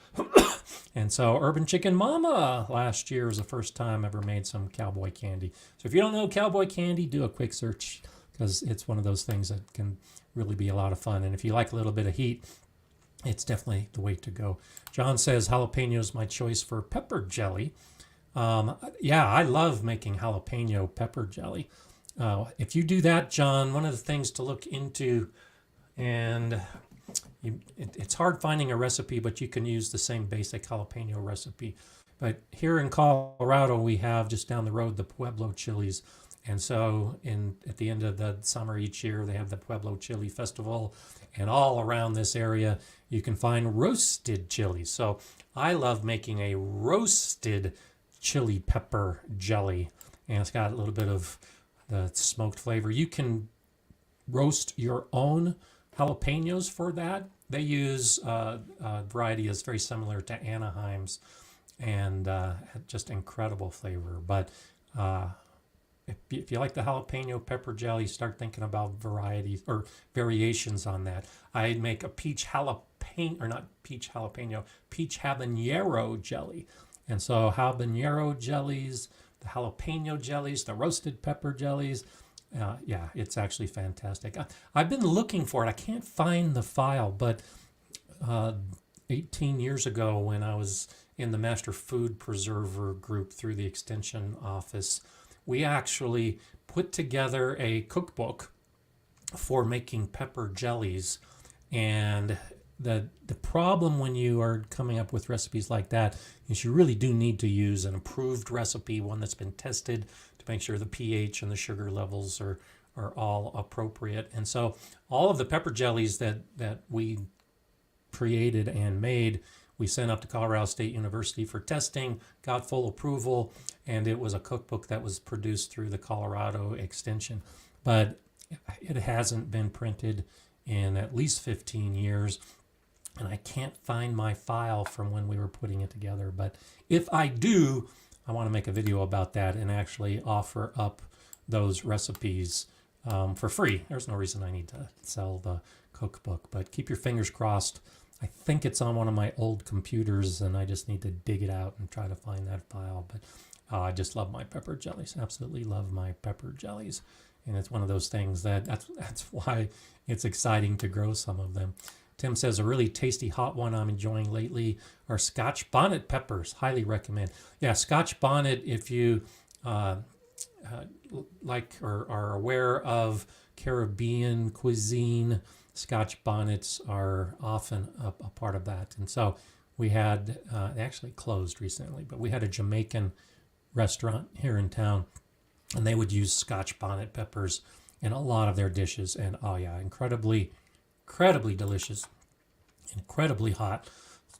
Speaker 1: And so Urban Chicken Mama last year was the first time I ever made some cowboy candy. So if you don't know cowboy candy, do a quick search, because it's one of those things that can really be a lot of fun. And if you like a little bit of heat, it's definitely the way to go. John says jalapeno is my choice for pepper jelly. Yeah, I love making jalapeno pepper jelly. If you do that, John, one of the things to look into, and it's hard finding a recipe, but you can use the same basic jalapeno recipe. But here in Colorado, we have just down the road the Pueblo chilies. And so at the end of the summer each year, they have the Pueblo Chili Festival. And all around this area, you can find roasted chilies. So I love making a roasted chili pepper jelly. And it's got a little bit of the smoked flavor. You can roast your own jalapenos for that. They use a variety that's very similar to Anaheim's, and just incredible flavor. But if you like the jalapeno pepper jelly, start thinking about varieties or variations on that. I make a peach habanero jelly. And so habanero jellies, the jalapeno jellies, the roasted pepper jellies. Yeah, it's actually fantastic. I've been looking for it. I can't find the file, but 18 years ago when I was in the Master Food Preserver group through the Extension Office, we actually put together a cookbook for making pepper jellies. And the problem when you are coming up with recipes like that is you really do need to use an approved recipe, one that's been tested to make sure the pH and the sugar levels are all appropriate. And so all of the pepper jellies that we created and made, we sent up to Colorado State University for testing, got full approval, and it was a cookbook that was produced through the Colorado Extension. But it hasn't been printed in at least 15 years, and I can't find my file from when we were putting it together. But if I do, I want to make a video about that and actually offer up those recipes for free. There's no reason I need to sell the cookbook, but keep your fingers crossed. I think it's on one of my old computers, and I just need to dig it out and try to find that file. But I just love my pepper jellies. Absolutely love my pepper jellies. And it's one of those things that's why it's exciting to grow some of them. Tim says a really tasty hot one I'm enjoying lately are Scotch Bonnet peppers. Highly recommend. Yeah, Scotch Bonnet, if you like or are aware of Caribbean cuisine, Scotch bonnets are often a part of that. And so we had, they actually closed recently, but we had a Jamaican restaurant here in town, and they would use Scotch bonnet peppers in a lot of their dishes. And oh yeah, incredibly delicious, incredibly hot.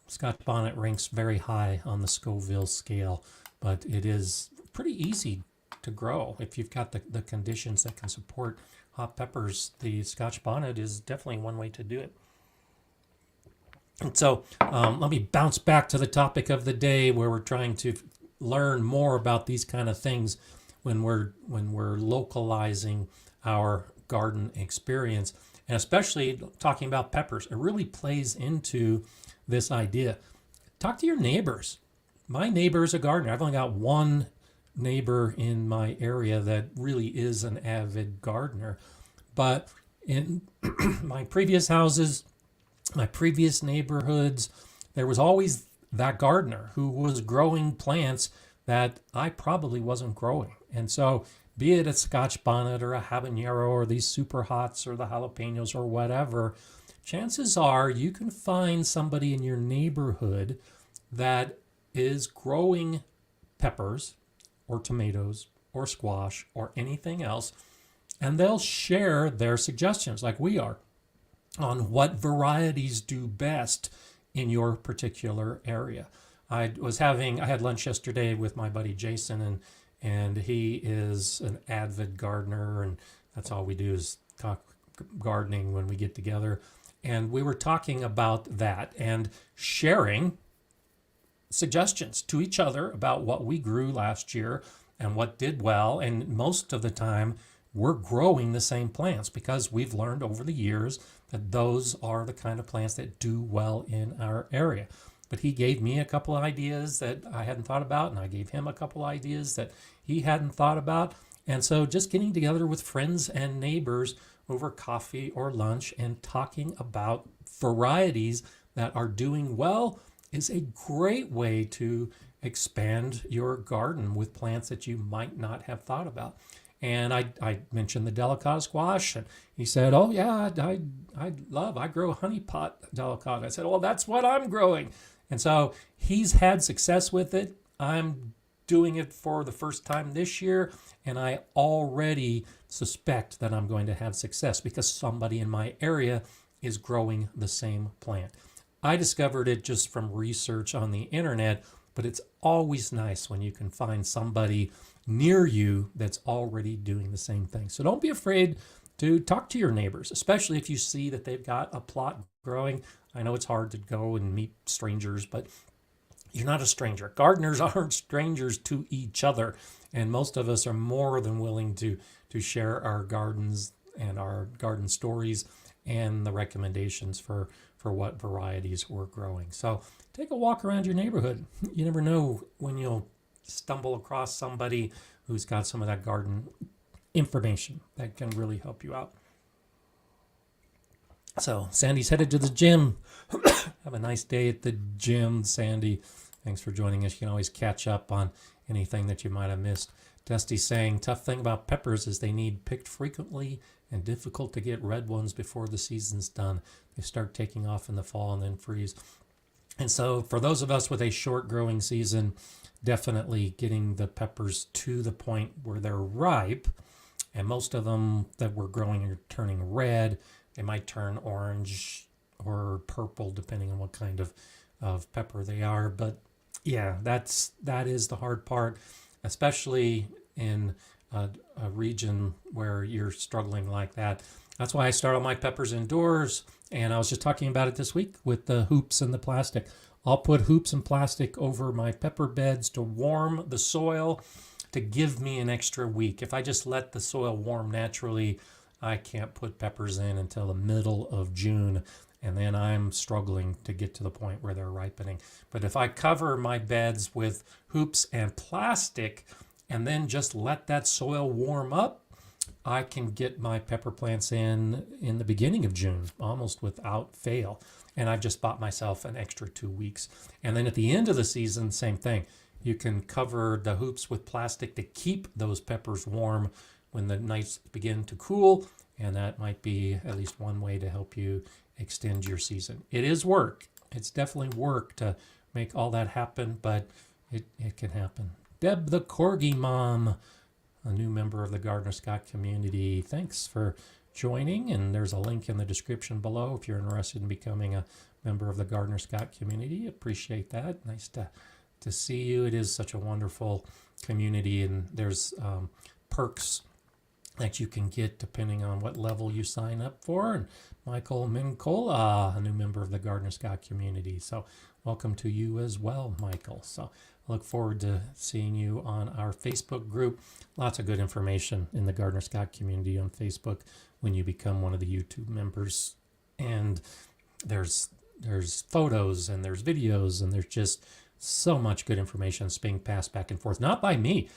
Speaker 1: Scotch bonnet ranks very high on the Scoville scale, but it is pretty easy to grow if you've got the conditions that can support hot peppers. The Scotch bonnet is definitely one way to do it. And so let me bounce back to the topic of the day, where we're trying to learn more about these kind of things when we're localizing our garden experience, and especially talking about peppers. It really plays into this idea. Talk to your neighbors. My neighbor is a gardener. I've only got one neighbor in my area that really is an avid gardener, but in my previous houses, my previous neighborhoods, there was always that gardener who was growing plants that I probably wasn't growing. And so be it a Scotch bonnet or a habanero or these super hots or the jalapenos or whatever, chances are you can find somebody in your neighborhood that is growing peppers or tomatoes or squash or anything else, and they'll share their suggestions like we are on what varieties do best in your particular area. I had lunch yesterday with my buddy Jason, and he is an avid gardener, and that's all we do is talk gardening when we get together. And we were talking about that and sharing suggestions to each other about what we grew last year and what did well. And most of the time, we're growing the same plants because we've learned over the years that those are the kind of plants that do well in our area. But he gave me a couple of ideas that I hadn't thought about, and I gave him a couple of ideas that he hadn't thought about. And so just getting together with friends and neighbors over coffee or lunch and talking about varieties that are doing well is a great way to expand your garden with plants that you might not have thought about. And I mentioned the delicata squash, and he said, "Oh yeah, I grow honey pot delicata." I said, "Well, that's what I'm growing." And so he's had success with it. I'm doing it for the first time this year, and I already suspect that I'm going to have success because somebody in my area is growing the same plant. I discovered it just from research on the internet, but it's always nice when you can find somebody near you that's already doing the same thing. So don't be afraid to talk to your neighbors, especially if you see that they've got a plot growing. I know it's hard to go and meet strangers, but you're not a stranger. Gardeners aren't strangers to each other, and most of us are more than willing to share our gardens and our garden stories and the recommendations for what varieties we're growing. So take a walk around your neighborhood. You never know when you'll stumble across somebody who's got some of that garden information that can really help you out. So Sandy's headed to the gym. Have a nice day at the gym, Sandy. Thanks for joining us. You can always catch up on anything that you might have missed. Dusty's saying, tough thing about peppers is they need picked frequently and difficult to get red ones before the season's done. They start taking off in the fall and then freeze. And so for those of us with a short growing season, definitely getting the peppers to the point where they're ripe. And most of them that we're growing are turning red. They might turn orange or purple depending on what kind of pepper they are. But yeah, that is the hard part, especially in a region where you're struggling like that. That's why I start all my peppers indoors. And I was just talking about it this week with the hoops and the plastic. I'll put hoops and plastic over my pepper beds to warm the soil, to give me an extra week. If I just let the soil warm naturally, I can't put peppers in until the middle of June. And then I'm struggling to get to the point where they're ripening. But if I cover my beds with hoops and plastic and then just let that soil warm up, I can get my pepper plants in the beginning of June, almost without fail. And I've just bought myself an extra 2 weeks. And then at the end of the season, same thing. You can cover the hoops with plastic to keep those peppers warm when the nights begin to cool. And that might be at least one way to help you extend your season. It is work. It's definitely work to make all that happen, but it can happen. Deb the Corgi Mom, a new member of the Gardener Scott community. Thanks for joining, and there's a link in the description below if you're interested in becoming a member of the Gardener Scott community. Appreciate that. Nice to see you. It is such a wonderful community, and there's perks that you can get depending on what level you sign up for. And Michael Mincola, a new member of the Gardener Scott community. So welcome to you as well, Michael. So I look forward to seeing you on our Facebook group. Lots of good information in the Gardener Scott community on Facebook when you become one of the YouTube members. And there's photos and there's videos and there's just so much good information that's being passed back and forth. Not by me.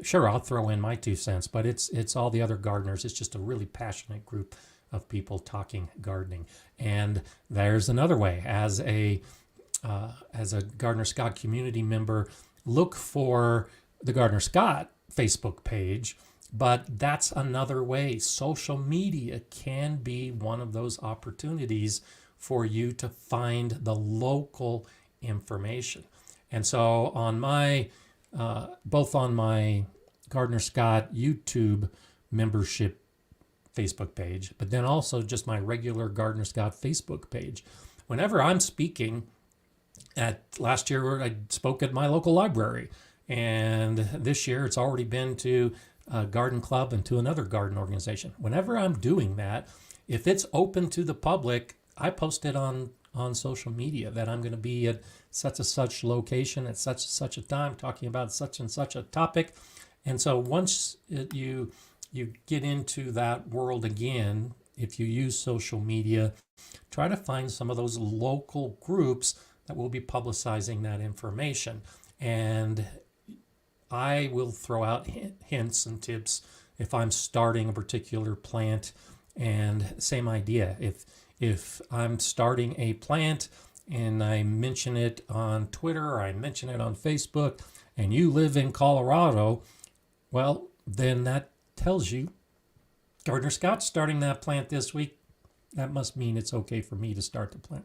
Speaker 1: Sure, I'll throw in my 2 cents, but it's all the other gardeners. It's just a really passionate group of people talking gardening. And there's another way. As a Gardener Scott community member, look for the Gardener Scott Facebook page. But that's another way. Social media can be one of those opportunities for you to find the local information. And so on my both on my Gardener Scott YouTube membership Facebook page, but then also just my regular Gardener Scott Facebook page. Whenever I'm speaking, last year I spoke at my local library, and this year it's already been to a garden club and to another garden organization. Whenever I'm doing that, if it's open to the public, I post it on on social media that I'm going to be at such and such location at such and such a time talking about such and such a topic. And so once you get into that world again, if you use social media, try to find some of those local groups that will be publicizing that information. And I will throw out hints and tips if I'm starting a particular plant. And same idea, if I'm starting a plant and I mention it on Twitter or I mention it on Facebook and you live in Colorado, well, then that tells you Gardener Scott's starting that plant this week. That must mean it's okay for me to start the plant.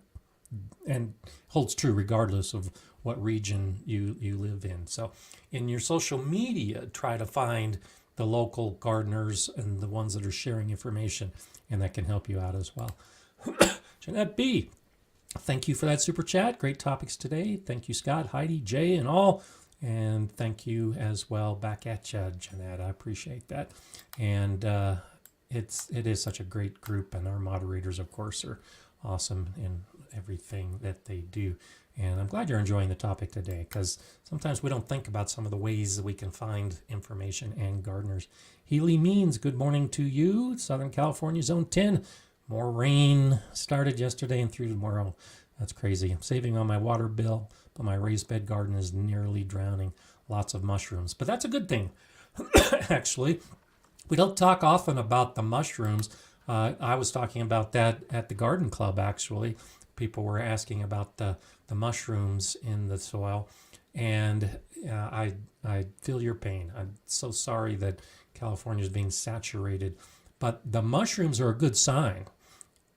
Speaker 1: And holds true regardless of what region you live in. So in your social media, try to find the local gardeners and the ones that are sharing information, and that can help you out as well. Jeanette B, thank you for that super chat. Great topics today. Thank you, Scott, Heidi, Jay, and all. And thank you as well back at you, Jeanette. I appreciate that. And it is such a great group, and our moderators, of course, are awesome in everything that they do. And I'm glad you're enjoying the topic today, because sometimes we don't think about some of the ways that we can find information and gardeners. Healy Means, good morning to you. Southern California, Zone 10. More rain started yesterday and through tomorrow. That's crazy. I'm saving on my water bill, but my raised bed garden is nearly drowning. Lots of mushrooms, but that's a good thing. Actually, we don't talk often about the mushrooms. I was talking about that at the garden club, actually. People were asking about the mushrooms in the soil, and I feel your pain. I'm so sorry that California is being saturated, but the mushrooms are a good sign.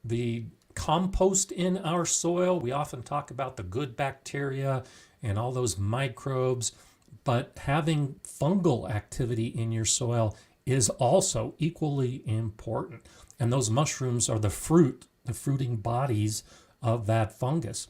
Speaker 1: The compost in our soil, we often talk about the good bacteria and all those microbes, but having fungal activity in your soil is also equally important. And those mushrooms are the fruiting bodies of that fungus.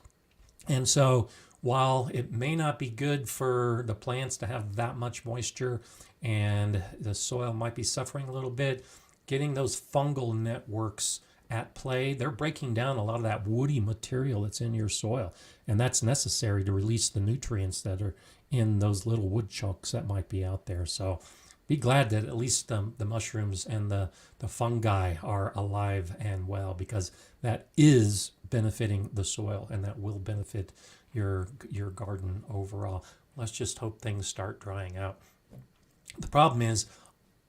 Speaker 1: And so while it may not be good for the plants to have that much moisture and the soil might be suffering a little bit, getting those fungal networks at play, they're breaking down a lot of that woody material that's in your soil. And that's necessary to release the nutrients that are in those little wood chunks that might be out there. So be glad that at least the mushrooms and the fungi are alive and well, because that is benefiting the soil and that will benefit your garden overall. Let's just hope things start drying out. The problem is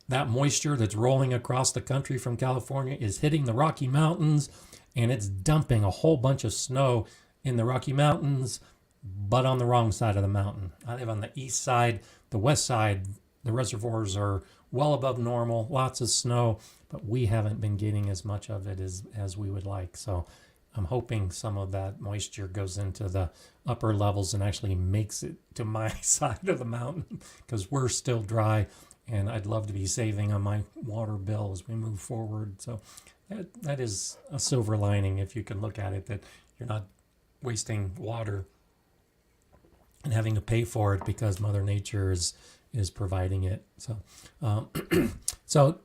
Speaker 1: that moisture that's rolling across the country from California is hitting the Rocky Mountains, and it's dumping a whole bunch of snow in the Rocky Mountains, but on the wrong side of the mountain. I live on the east side. The west side, the reservoirs are well above normal, lots of snow, but we haven't been getting as much of it as we would like. So I'm hoping some of that moisture goes into the upper levels and actually makes it to my side of the mountain, because we're still dry, and I'd love to be saving on my water bill as we move forward. So that is a silver lining, if you can look at it, that you're not wasting water and having to pay for it because Mother Nature is providing it. So so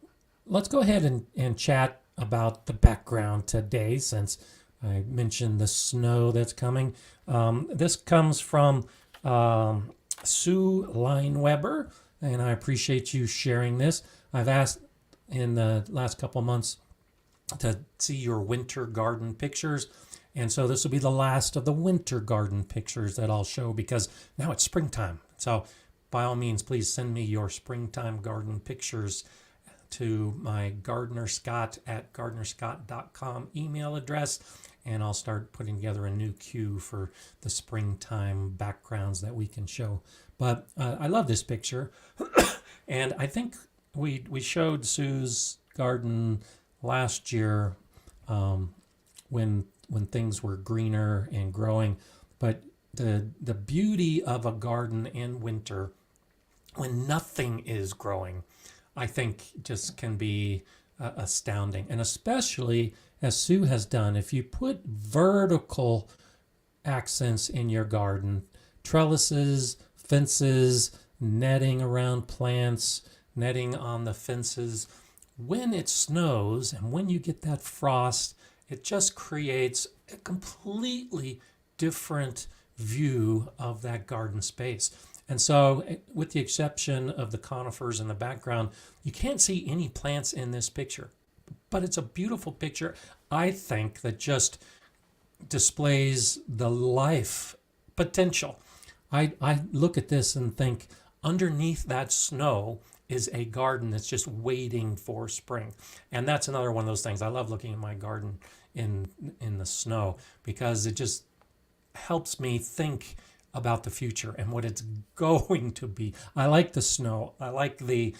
Speaker 1: let's go ahead and chat about the background today, since I mentioned the snow that's coming. This comes from Sue Lineweber, and I appreciate you sharing this. I've asked in the last couple months to see your winter garden pictures, and so this will be the last of the winter garden pictures that I'll show, because now it's springtime. So by all means, please send me your springtime garden pictures to my gardenerscott@gardenerscott.com email address, and I'll start putting together a new queue for the springtime backgrounds that we can show. But I love this picture, and I think we showed Sue's garden last year when things were greener and growing. But the beauty of a garden in winter, when nothing is growing, I think just can be astounding. And especially, as Sue has done, if you put vertical accents in your garden, trellises, fences, netting around plants, netting on the fences, when it snows and when you get that frost it just creates a completely different view of that garden space. And so, with the exception of the conifers in the background, you can't see any plants in this picture. But it's a beautiful picture, I think, that just displays the life potential. I look at this and think underneath that snow is a garden that's just waiting for spring. And that's another one of those things. I love looking at my garden in the snow because it just helps me think about the future and what it's going to be. I like the snow. I like the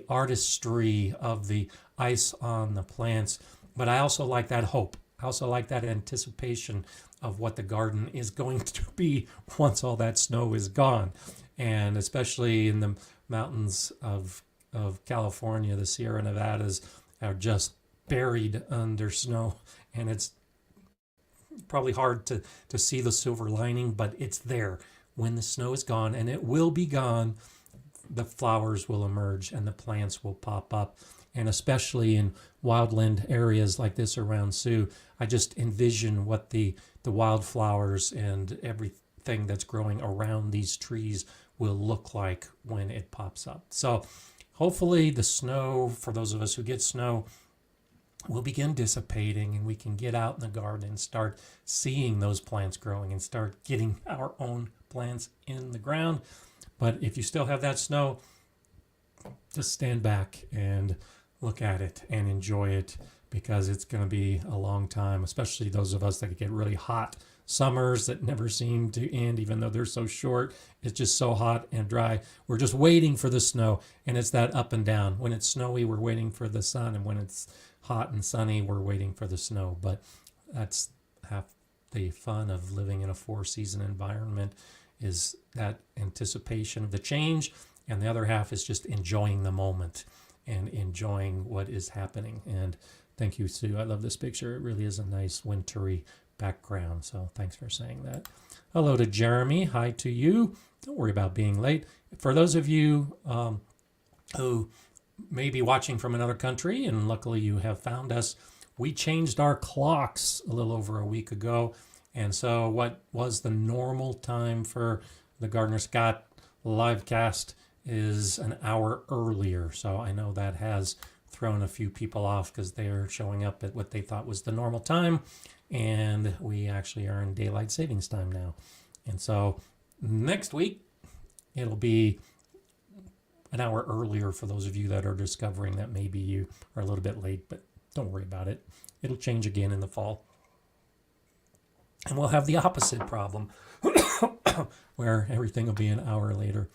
Speaker 1: artistry of the ice on the plants, but I also like that hope. I also like that anticipation of what the garden is going to be once all that snow is gone. And especially in the mountains of California, the Sierra Nevadas are just buried under snow, and it's probably hard to see the silver lining, but it's there. When the snow is gone, and it will be gone, the flowers will emerge and the plants will pop up. And especially in wildland areas like this around Sioux, I just envision what the wildflowers and everything that's growing around these trees will look like when it pops up. So hopefully the snow, for those of us who get snow, will begin dissipating and we can get out in the garden and start seeing those plants growing and start getting our own plants in the ground. But if you still have that snow, just stand back and look at it and enjoy it, because it's going to be a long time, especially those of us that get really hot summers that never seem to end, even though they're so short. It's just so hot and dry. We're just waiting for the snow, and it's that up and down. When it's snowy, we're waiting for the sun, and when it's hot and sunny, we're waiting for the snow. But that's half the fun of living in a four-season environment, is that anticipation of the change, and the other half is just enjoying the moment and enjoying what is happening. And thank you, Sue. I love this picture. It really is a nice wintry background. So thanks for saying that. Hello to Jeremy. Hi to you. Don't worry about being late. For those of you who may be watching from another country, and luckily you have found us, we changed our clocks a little over a week ago. And so what was the normal time for the Gardener Scott livecast is an hour earlier. So I know that has thrown a few people off because they're showing up at what they thought was the normal time. And we actually are in daylight savings time now. And so next week, it'll be an hour earlier for those of you that are discovering that maybe you are a little bit late, but don't worry about it. It'll change again in the fall. And we'll have the opposite problem where everything will be an hour later.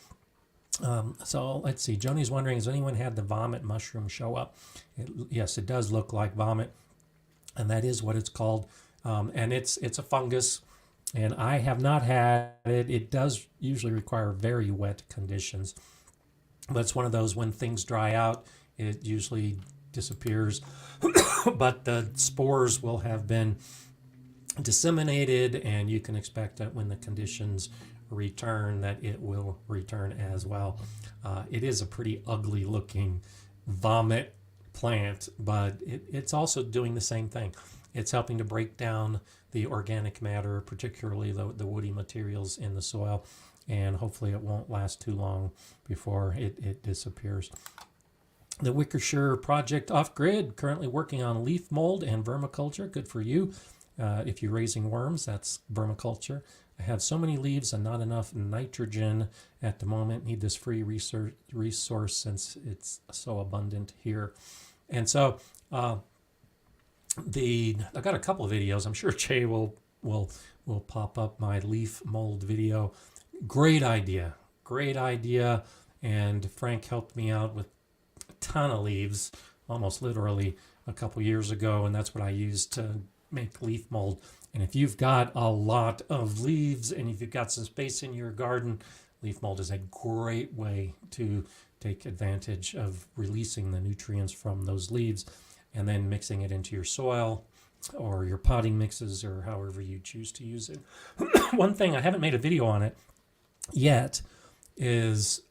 Speaker 1: So let's see. Joni's wondering, has anyone had the vomit mushroom show up? Yes, it does look like vomit, and that is what it's called. And it's a fungus, and I have not had it. It does usually require very wet conditions, but it's one of those when things dry out, it usually disappears. But the spores will have been disseminated, and you can expect that when the conditions return, that it will return as well. It is a pretty ugly looking vomit plant, but it's also doing the same thing. It's helping to break down the organic matter, particularly the woody materials in the soil, and hopefully it won't last too long before it disappears. The Wickershire Project Off-Grid, currently working on leaf mold and vermiculture. Good for you. If you're raising worms, that's vermiculture. I have so many leaves and not enough nitrogen at the moment. Need this free resource since it's so abundant here. And so I got a couple of videos. I'm sure Jay will pop up my leaf mold video. Great idea. And Frank helped me out with a ton of leaves, almost literally a couple years ago, and that's what I used to make leaf mold. And if you've got a lot of leaves and if you've got some space in your garden, leaf mold is a great way to take advantage of releasing the nutrients from those leaves and then mixing it into your soil or your potting mixes or however you choose to use it. One thing, I haven't made a video on it yet, is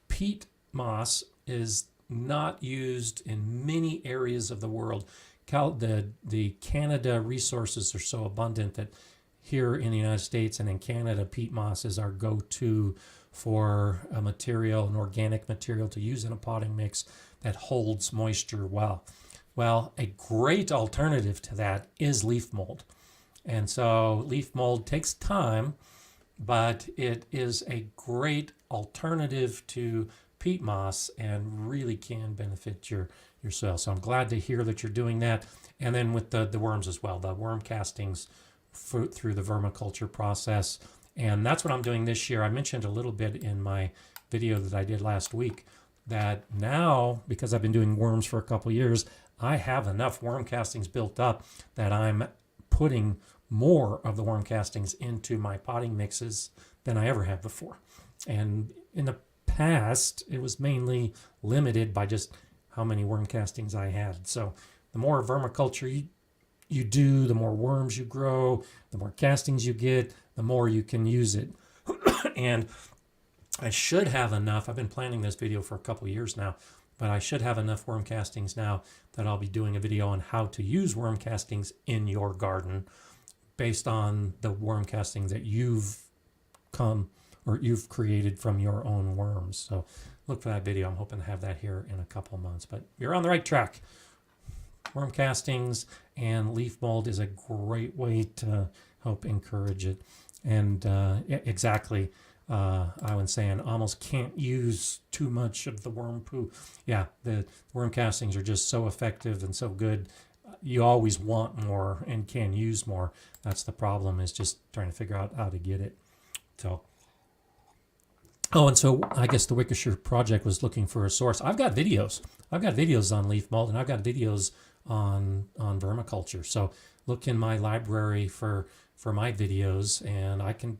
Speaker 1: peat moss is not used in many areas of the world. the Canada resources are so abundant that here in the United States and in Canada, peat moss is our go-to for a material, an organic material to use in a potting mix that holds moisture well. Well, a great alternative to that is leaf mold. And so leaf mold takes time, but it is a great alternative to peat moss and really can benefit your soil. So I'm glad to hear that you're doing that. And then with the worms as well, the worm castings through the vermiculture process. And that's what I'm doing this year. I mentioned a little bit in my video that I did last week that now, because I've been doing worms for a couple years, I have enough worm castings built up that I'm putting more of the worm castings into my potting mixes than I ever have before. And in the past, it was mainly limited by just how many worm castings I had. So the more vermiculture you do, the more worms you grow, the more castings you get, the more you can use it. And I should have enough. I've been planning this video for a couple of years now, but I should have enough worm castings now that I'll be doing a video on how to use worm castings in your garden based on the worm castings that you've created from your own worms. So look for that video. I'm hoping to have that here in a couple of months, but you're on the right track. Worm castings and leaf mold is a great way to help encourage it. And exactly, I was saying almost can't use too much of the worm poo. Yeah, the worm castings are just so effective and so good. You always want more and can use more. That's the problem, is just trying to figure out how to get it. So, oh, and so I guess the Wickeshire Project was looking for a source. I've got videos. I've got videos on leaf mold, and I've got videos on vermiculture. So look in my library for my videos, and I can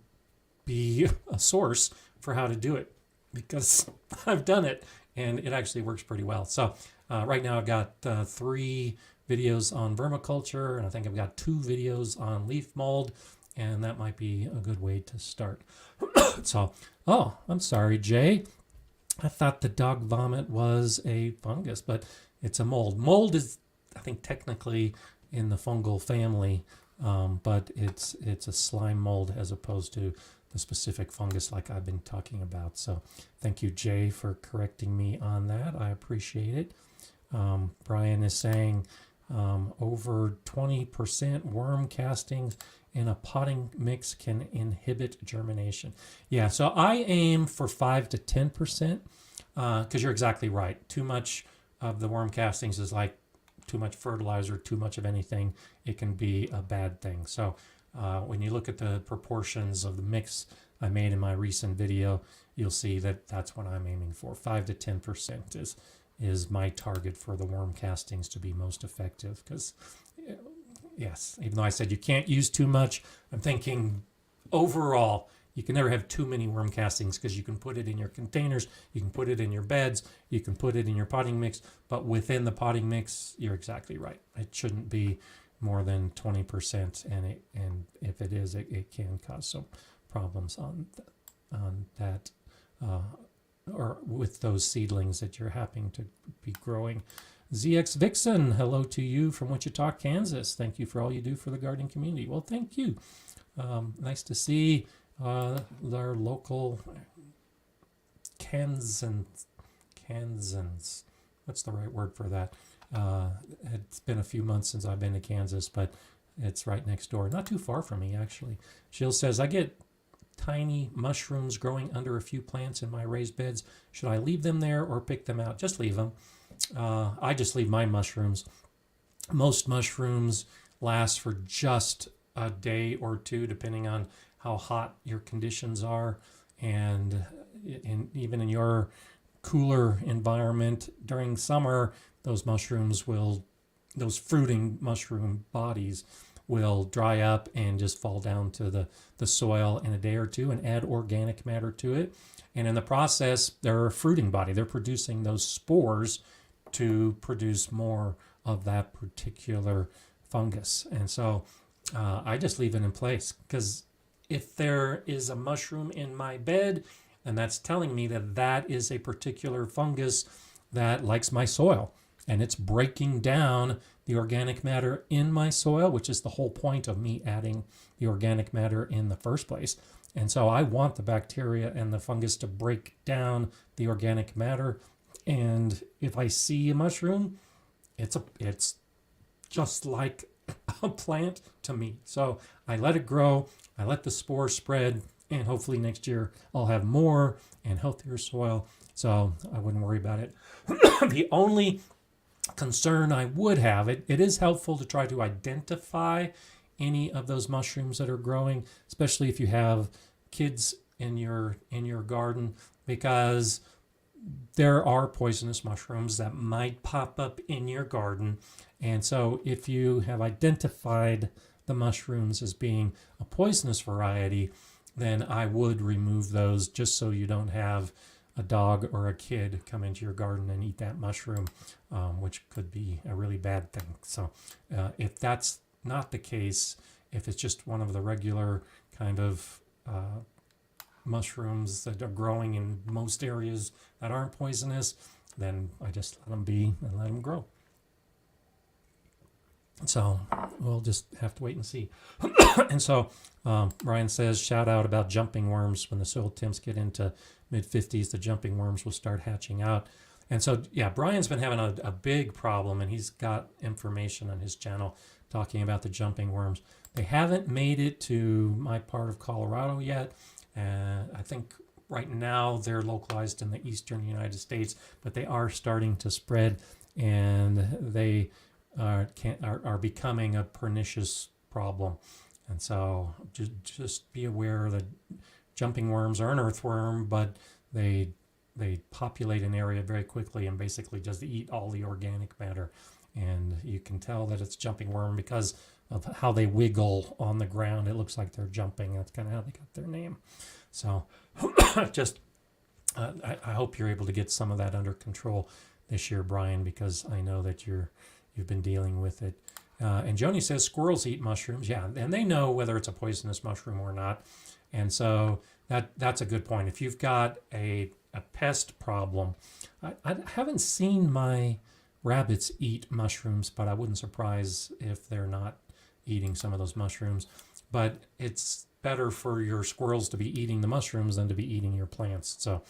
Speaker 1: be a source for how to do it because I've done it and it actually works pretty well. So right now I've got 3 videos on vermiculture, and I think I've got 2 videos on leaf mold, and that might be a good way to start. So, oh, I'm sorry, Jay. I thought the dog vomit was a fungus, but it's a mold. Mold is, I think, technically in the fungal family, but it's a slime mold as opposed to the specific fungus like I've been talking about. So thank you, Jay, for correcting me on that. I appreciate it. Brian is saying over 20% worm castings in a potting mix can inhibit germination. Yeah, so I aim for 5 to 10%, because you're exactly right. Too much of the worm castings is like too much fertilizer, too much of anything. It can be a bad thing. So when you look at the proportions of the mix I made in my recent video, you'll see that that's what I'm aiming for. 5 to 10% is my target for the worm castings to be most effective. Because, yes, even though I said you can't use too much, I'm thinking overall, you can never have too many worm castings because you can put it in your containers, you can put it in your beds, you can put it in your potting mix, but within the potting mix, you're exactly right. It shouldn't be more than 20%, and if it is, it can cause some problems on that, or with those seedlings that you're happening to be growing. ZX Vixen, hello to you from Wichita, Kansas. Thank you for all you do for the gardening community. Well, thank you. Nice to see our local Kansans. What's the right word for that? It's been a few months since I've been to Kansas, but it's right next door. Not too far from me, actually. Jill says, I get tiny mushrooms growing under a few plants in my raised beds. Should I leave them there or pick them out? Just leave them. I just leave my mushrooms. Most mushrooms last for just a day or two, depending on how hot your conditions are. And even in your cooler environment during summer, those fruiting mushroom bodies will dry up and just fall down to the soil in a day or two and add organic matter to it. And in the process, they're a fruiting body. They're producing those spores to produce more of that particular fungus. And so I just leave it in place, because if there is a mushroom in my bed, and that's telling me that that is a particular fungus that likes my soil. and it's breaking down the organic matter in my soil, which is the whole point of me adding the organic matter in the first place. And so I want the bacteria and the fungus to break down the organic matter. And if I see a mushroom, it's just like a plant to me. So I let it grow, I let the spores spread, and hopefully next year I'll have more and healthier soil. So I wouldn't worry about it. The only concern I would have, it is helpful to try to identify any of those mushrooms that are growing, especially if you have kids in your garden, because there are poisonous mushrooms that might pop up in your garden. And so if you have identified the mushrooms as being a poisonous variety, then I would remove those, just so you don't have a dog or a kid come into your garden and eat that mushroom, which could be a really bad thing. So if that's not the case, if it's just one of the regular kind of mushrooms that are growing in most areas that aren't poisonous, then I just let them be and let them grow. So we'll just have to wait and see. And so Brian says, shout out about jumping worms. When the soil temps get into mid-50s, the jumping worms will start hatching out. And so, yeah, Brian's been having a big problem, and he's got information on his channel talking about the jumping worms. They haven't made it to my part of Colorado yet. I think right now they're localized in the eastern United States, but they are starting to spread, and they are becoming a pernicious problem. And so just be aware that jumping worms are an earthworm, but they populate an area very quickly and basically just eat all the organic matter. And you can tell that it's jumping worm because of how they wiggle on the ground. It looks like they're jumping. That's kind of how they got their name. So just I hope you're able to get some of that under control this year, Brian, because I know that you've been dealing with it. And Joni says squirrels eat mushrooms. Yeah, and they know whether it's a poisonous mushroom or not. And so that's a good point. If you've got a pest problem, I haven't seen my rabbits eat mushrooms, but I wouldn't surprise if they're not eating some of those mushrooms. But it's better for your squirrels to be eating the mushrooms than to be eating your plants. So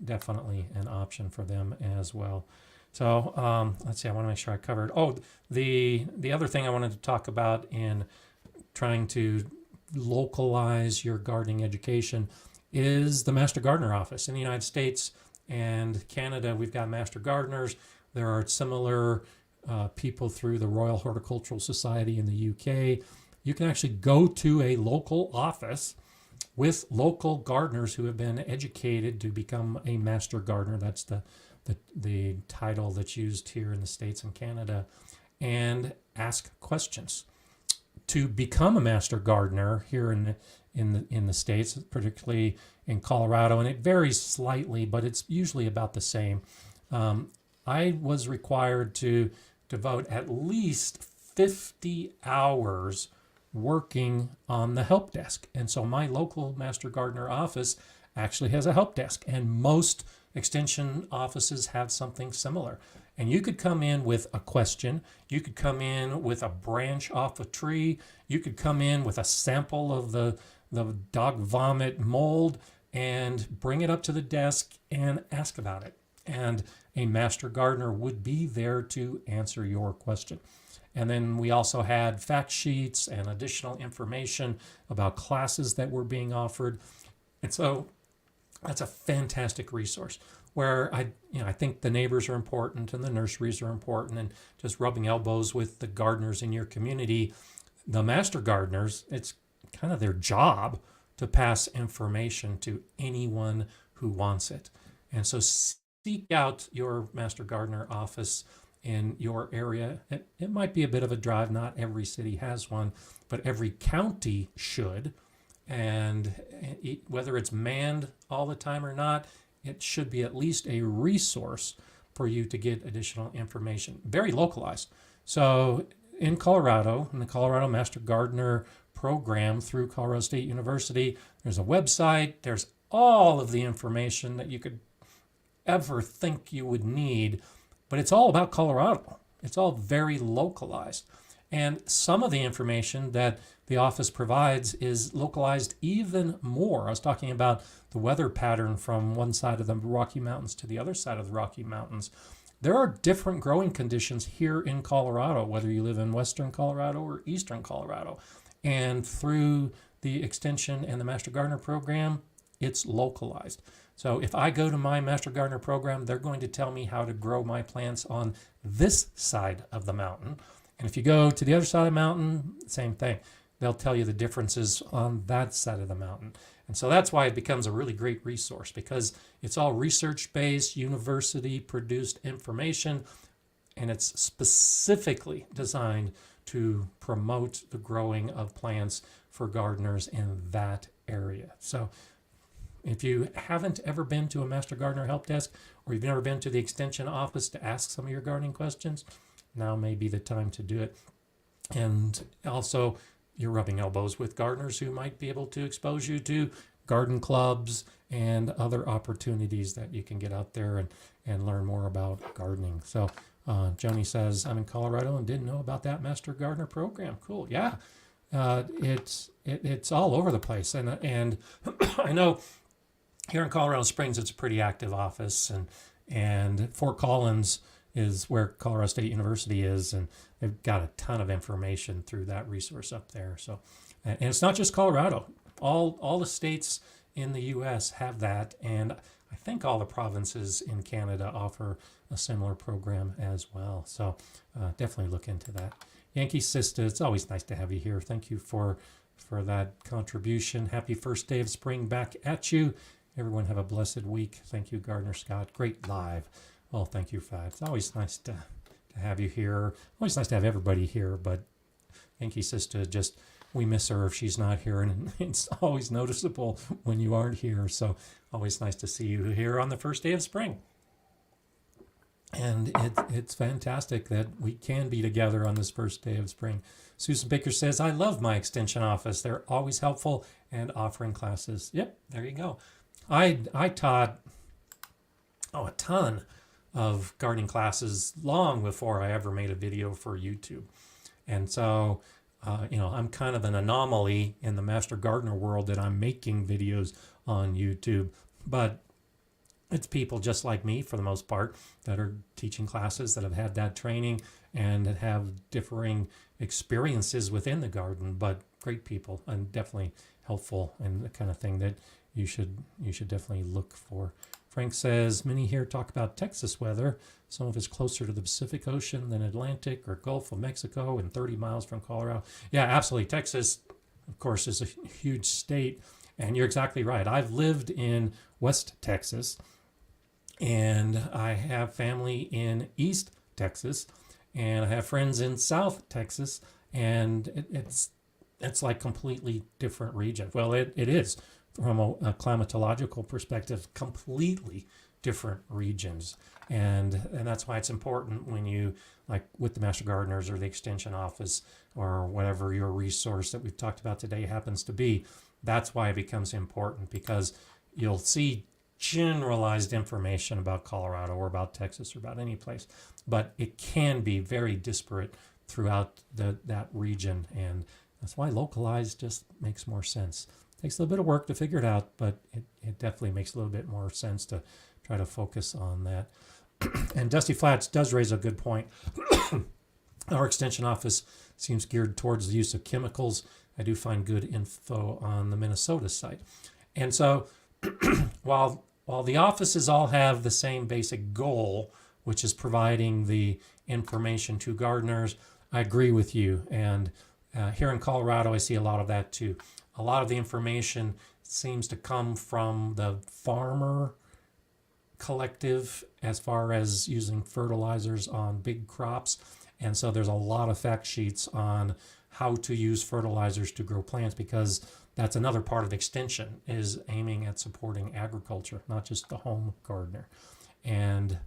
Speaker 1: definitely an option for them as well. So let's see, I want to make sure I covered. Oh, the other thing I wanted to talk about in trying to localize your gardening education is the Master Gardener Office. In the United States and Canada, we've got Master Gardeners. There are similar people through the Royal Horticultural Society in the UK. You can actually go to a local office with local gardeners who have been educated to become a Master Gardener. That's the title that's used here in the States and Canada, and ask questions. To become a Master Gardener here in the States, particularly in Colorado, and it varies slightly, but it's usually about the same. I was required to devote at least 50 hours working on the help desk. And so my local Master Gardener office actually has a help desk, and most extension offices have something similar. And you could come in with a question, you could come in with a branch off a tree, you could come in with a sample of the dog vomit mold and bring it up to the desk and ask about it. And a Master Gardener would be there to answer your question. And then we also had fact sheets and additional information about classes that were being offered. And so that's a fantastic resource where I think the neighbors are important and the nurseries are important, and just rubbing elbows with the gardeners in your community. The Master Gardeners, it's kind of their job to pass information to anyone who wants it. And so seek out your Master Gardener office in your area. It might be a bit of a drive. Not every city has one, but every county should. And whether it's manned all the time or not, it should be at least a resource for you to get additional information. Very localized. So in Colorado, in the Colorado Master Gardener program through Colorado State University, there's a website. There's all of the information that you could ever think you would need. but it's all about Colorado. It's all very localized. And some of the information that the office provides is localized even more. I was talking about the weather pattern from one side of the Rocky Mountains to the other side of the Rocky Mountains. There are different growing conditions here in Colorado, whether you live in western Colorado or eastern Colorado. And through the extension and the Master Gardener program, it's localized. So if I go to my Master Gardener program, they're going to tell me how to grow my plants on this side of the mountain. And if you go to the other side of the mountain, same thing. They'll tell you the differences on that side of the mountain. And so that's why it becomes a really great resource, because it's all research-based, university-produced information, and it's specifically designed to promote the growing of plants for gardeners in that area. So if you haven't ever been to a Master Gardener help desk, or you've never been to the extension office to ask some of your gardening questions, now may be the time to do it. And also, you're rubbing elbows with gardeners who might be able to expose you to garden clubs and other opportunities that you can get out there and learn more about gardening. So Joni says, I'm in Colorado and didn't know about that Master Gardener program. Cool. Yeah. It's all over the place. And I know here in Colorado Springs, it's a pretty active office, and Fort Collins is where Colorado State University is, and they've got a ton of information through that resource up there. So, and it's not just Colorado. All the states in the U.S. have that, and I think all the provinces in Canada offer a similar program as well. So definitely look into that. Yankee Sister, it's always nice to have you here. Thank you for that contribution. Happy first day of spring back at you. Everyone have a blessed week. Thank you, Gardener Scott. Great live. Well, thank you, Fad. It's always nice to have you here. Always nice to have everybody here, but Yankee Sister, just we miss her if she's not here, and it's always noticeable when you aren't here. So always nice to see you here on the first day of spring. And it's fantastic that we can be together on this first day of spring. Susan Baker says, I love my extension office. They're always helpful and offering classes. Yep, there you go. I taught a ton of gardening classes long before I ever made a video for YouTube. And so, I'm kind of an anomaly in the Master Gardener world that I'm making videos on YouTube. But it's people just like me, for the most part, that are teaching classes, that have had that training and that have differing experiences within the garden, but great people and definitely helpful, and the kind of thing that you should definitely look for. Frank says, many here talk about Texas weather. Some of it's closer to the Pacific Ocean than Atlantic or Gulf of Mexico and 30 miles from Colorado. Yeah, absolutely. Texas, of course, is a huge state. And you're exactly right. I've lived in West Texas, and I have family in East Texas, and I have friends in South Texas, and it's like completely different region. Well, it is. From a climatological perspective, completely different regions. And that's why it's important when you, like with the Master Gardeners or the Extension Office or whatever your resource that we've talked about today happens to be, that's why it becomes important, because you'll see generalized information about Colorado or about Texas or about any place, but it can be very disparate throughout that region, and that's why localized just makes more sense. Takes a little bit of work to figure it out, but it definitely makes a little bit more sense to try to focus on that. And Dusty Flats does raise a good point. Our extension office seems geared towards the use of chemicals. I do find good info on the Minnesota site. And so while the offices all have the same basic goal, which is providing the information to gardeners, I agree with you. And here in Colorado, I see a lot of that too. A lot of the information seems to come from the farmer collective as far as using fertilizers on big crops. And so there's a lot of fact sheets on how to use fertilizers to grow plants, because that's another part of extension, is aiming at supporting agriculture, not just the home gardener. And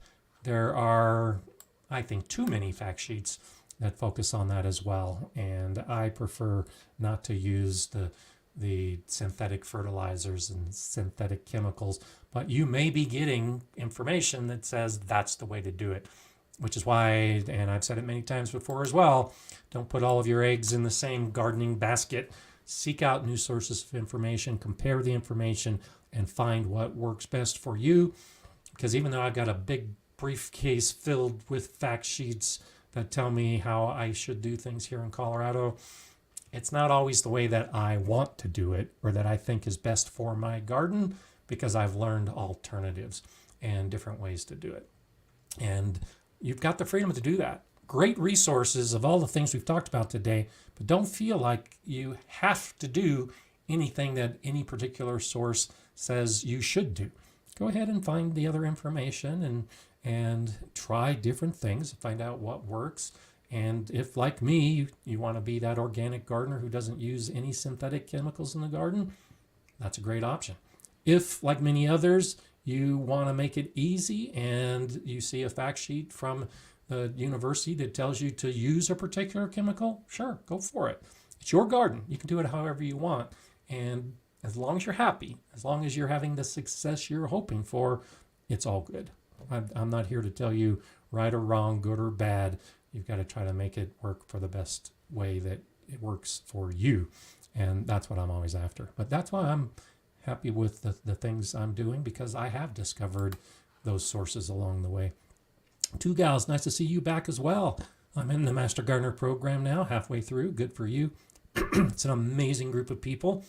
Speaker 1: there are, I think, too many fact sheets that focus on that as well. And I prefer not to use the synthetic fertilizers and synthetic chemicals, but you may be getting information that says that's the way to do it. which is why, and I've said it many times before as well, don't put all of your eggs in the same gardening basket. Seek out new sources of information, compare the information, and find what works best for you. Because even though I've got a big briefcase filled with fact sheets that tell me how I should do things here in Colorado, it's not always the way that I want to do it or that I think is best for my garden, because I've learned alternatives and different ways to do it. And you've got the freedom to do that. Great resources of all the things we've talked about today, but don't feel like you have to do anything that any particular source says you should do. Go ahead and find the other information and try different things, find out what works. And if, like me, you want to be that organic gardener who doesn't use any synthetic chemicals in the garden, that's a great option. If, like many others, you want to make it easy and you see a fact sheet from the university that tells you to use a particular chemical, sure, go for it. It's your garden. You can do it however you want. And as long as you're happy, as long as you're having the success you're hoping for, it's all good. I'm not here to tell you right or wrong, good or bad. You've got to try to make it work for the best way that it works for you. And that's what I'm always after. But that's why I'm happy with the things I'm doing, because I have discovered those sources along the way. Two Gals, nice to see you back as well. I'm in the Master Gardener program now, halfway through. Good for you. It's an amazing group of people,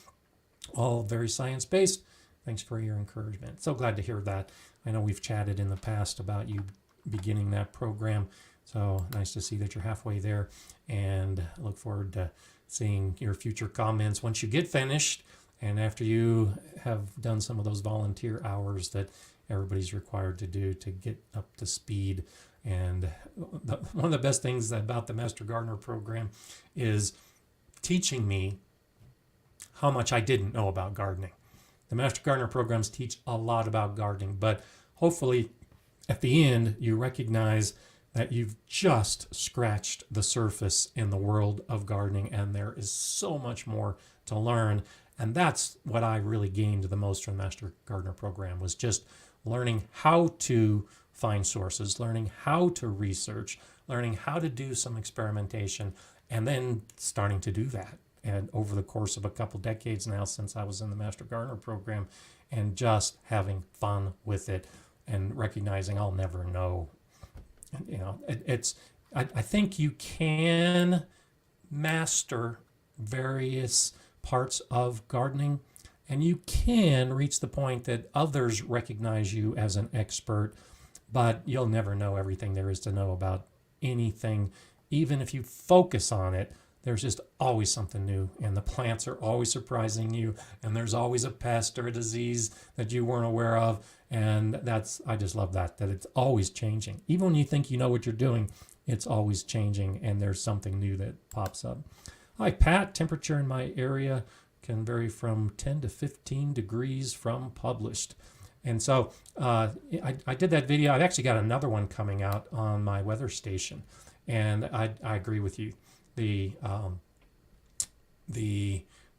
Speaker 1: all very science-based. Thanks for your encouragement. So glad to hear that. I know we've chatted in the past about you beginning that program. So nice to see that you're halfway there, and I look forward to seeing your future comments once you get finished and after you have done some of those volunteer hours that everybody's required to do to get up to speed. And one of the best things about the Master Gardener program is teaching me how much I didn't know about gardening. The Master Gardener programs teach a lot about gardening, but hopefully at the end you recognize that you've just scratched the surface in the world of gardening, and there is so much more to learn. And that's what I really gained the most from the Master Gardener program, was just learning how to find sources, learning how to research, learning how to do some experimentation, and then starting to do that. And over the course of a couple decades now since I was in the Master Gardener program, and just having fun with it and recognizing I'll never know. You know, I think you can master various parts of gardening, and you can reach the point that others recognize you as an expert, but you'll never know everything there is to know about anything. Even if you focus on it, there's just always something new, and the plants are always surprising you, and there's always a pest or a disease that you weren't aware of. And I just love that it's always changing. Even when you think you know what you're doing, it's always changing, and there's something new that pops up. Hi, Pat. Temperature in my area can vary from 10 to 15 degrees from published. And so I did that video. I've actually got another one coming out on my weather station, and I agree with you. The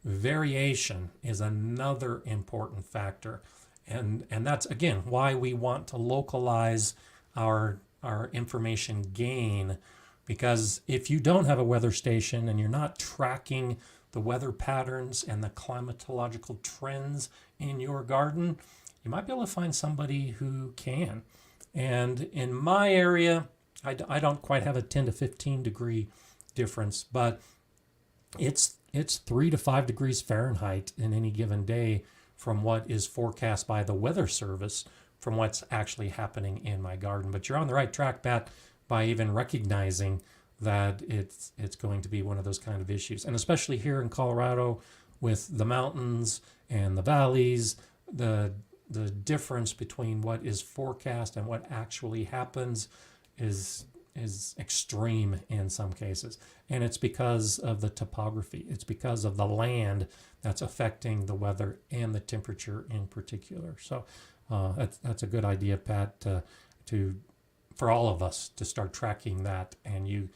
Speaker 1: variation is another important factor, and that's again why we want to localize our information gain, because if you don't have a weather station and you're not tracking the weather patterns and the climatological trends in your garden, you might be able to find somebody who can. And in my area, I don't quite have a 10 to 15 degree difference, but it's 3 to 5 degrees Fahrenheit in any given day from what is forecast by the Weather Service from what's actually happening in my garden. But you're on the right track, Pat, by even recognizing that it's going to be one of those kind of issues. And especially here in Colorado with the mountains and the valleys, the difference between what is forecast and what actually happens is extreme in some cases. And it's because of the topography. It's because of the land that's affecting the weather and the temperature in particular. So that's a good idea, Pat, for all of us to start tracking that. And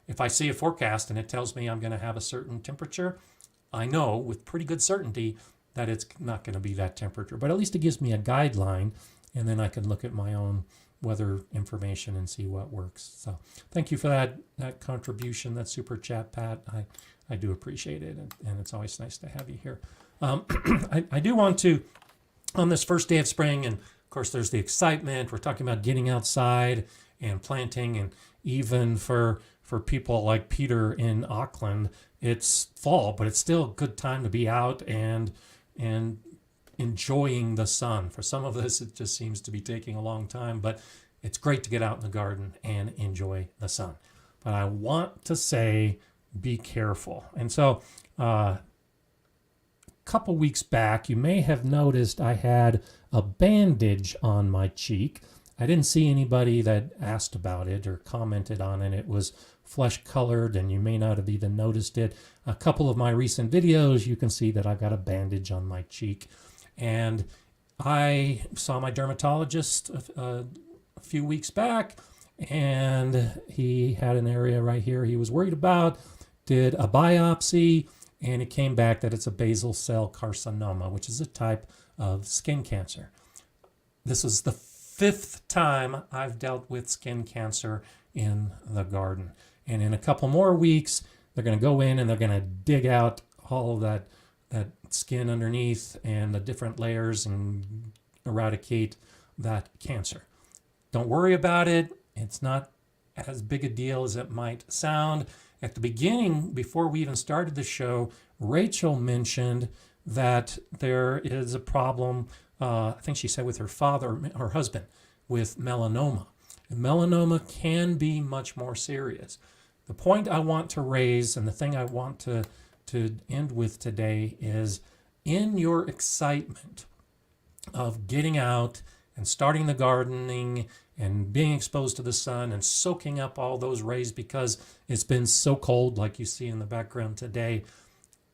Speaker 1: if I see a forecast and it tells me I'm going to have a certain temperature, I know with pretty good certainty that it's not going to be that temperature. But at least it gives me a guideline, and then I can look at my own weather information and see what works. So thank you for that contribution, that super chat, Pat. I do appreciate it, and it's always nice to have you here. I do want to, on this first day of spring, and of course there's the excitement. We're talking about getting outside and planting, and even for people like Peter in Auckland, it's fall, but it's still a good time to be out and enjoying the sun. For some of us, it just seems to be taking a long time, but it's great to get out in the garden and enjoy the sun. But I want to say, be careful. And so a couple weeks back, you may have noticed I had a bandage on my cheek. I didn't see anybody that asked about it or commented on it. It was flesh colored, and you may not have even noticed it. A couple of my recent videos, you can see that I've got a bandage on my cheek. And I saw my dermatologist a few weeks back, and he had an area right here he was worried about, did a biopsy, and it came back that it's a basal cell carcinoma, which is a type of skin cancer. This is the 5th time I've dealt with skin cancer in the garden. And in a couple more weeks, they're going to go in and they're going to dig out all of that skin underneath and the different layers and eradicate that cancer. Don't worry about it. It's not as big a deal as it might sound. At the beginning, before we even started the show, Rachel mentioned that there is a problem, I think she said with her husband, with melanoma. And melanoma can be much more serious. The point I want to raise, and the thing I want to end with today, is in your excitement of getting out and starting the gardening and being exposed to the sun and soaking up all those rays because it's been so cold, like you see in the background today,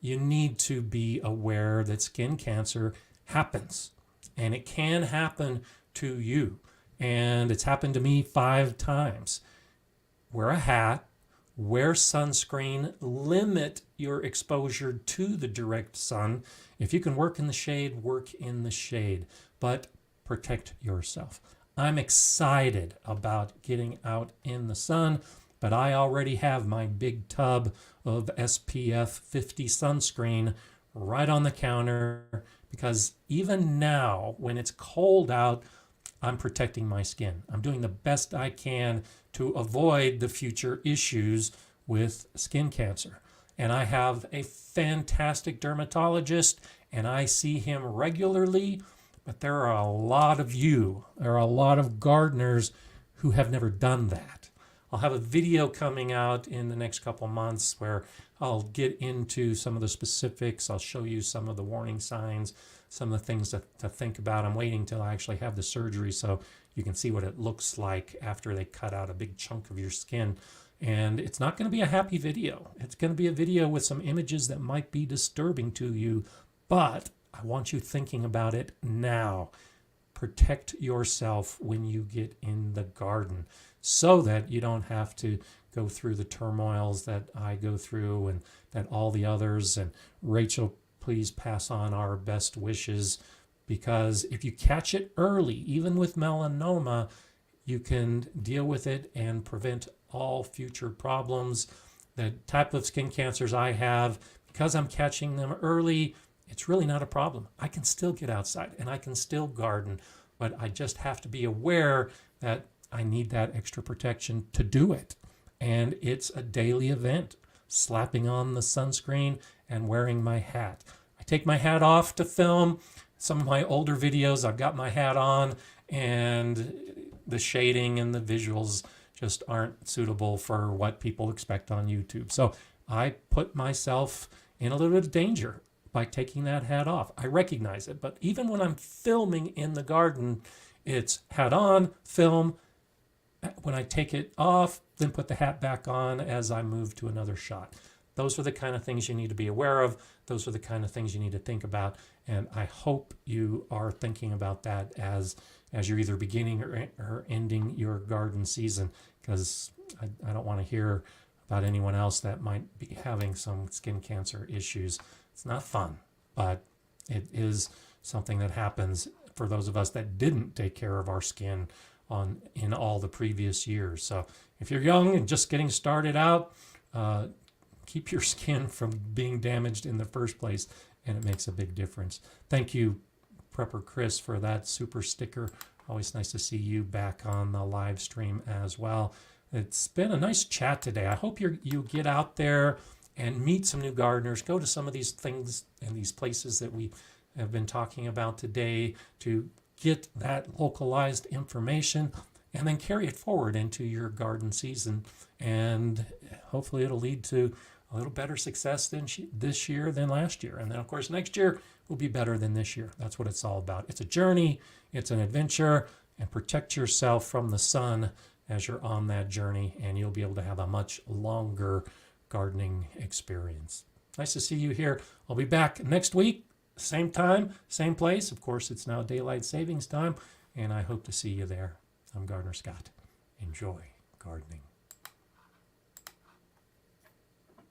Speaker 1: you need to be aware that skin cancer happens, and it can happen to you. And it's happened to me 5 times. Wear a hat, wear sunscreen, limit your exposure to the direct sun. If you can work in the shade, work in the shade, but protect yourself. I'm excited about getting out in the sun, but I already have my big tub of SPF 50 sunscreen right on the counter, because even now, when it's cold out, I'm protecting my skin. I'm doing the best I can to avoid the future issues with skin cancer. And I have a fantastic dermatologist, and I see him regularly, but there are a lot of gardeners who have never done that. I'll have a video coming out in the next couple months where I'll get into some of the specifics. I'll show you some of the warning signs, some of the things to think about. I'm waiting till I actually have the surgery so you can see what it looks like after they cut out a big chunk of your skin. And it's not going to be a happy video. It's going to be a video with some images that might be disturbing to you, but I want you thinking about it now. Protect yourself when you get in the garden so that you don't have to go through the turmoils that I go through and that all the others. And Rachel, please pass on our best wishes, because if you catch it early, even with melanoma, you can deal with it and prevent all future problems. The type of skin cancers I have, because I'm catching them early, it's really not a problem. I can still get outside and I can still garden, but I just have to be aware that I need that extra protection to do it. And it's a daily event, slapping on the sunscreen and wearing my hat. I take my hat off to film. Some of my older videos, I've got my hat on, and the shading and the visuals just aren't suitable for what people expect on YouTube. So I put myself in a little bit of danger by taking that hat off. I recognize it, but even when I'm filming in the garden, it's hat on, film. When I take it off, then put the hat back on as I move to another shot. Those are the kind of things you need to be aware of. Those are the kind of things you need to think about. And I hope you are thinking about that as you're either beginning or ending your garden season, because I don't want to hear about anyone else that might be having some skin cancer issues. It's not fun, but it is something that happens for those of us that didn't take care of our skin in all the previous years. So if you're young and just getting started out, keep your skin from being damaged in the first place, and it makes a big difference. Thank you, Prepper Chris, for that super sticker. Always nice to see you back on the live stream as well. It's been a nice chat today. I hope you get out there and meet some new gardeners. Go to some of these things and these places that we have been talking about today to get that localized information and then carry it forward into your garden season. And hopefully it'll lead to a little better success this year than last year. And then, of course, next year will be better than this year. That's what it's all about. It's a journey. It's an adventure. And protect yourself from the sun as you're on that journey, and you'll be able to have a much longer gardening experience. Nice to see you here. I'll be back next week, same time, same place. Of course, it's now daylight savings time, and I hope to see you there. I'm Gardener Scott. Enjoy gardening.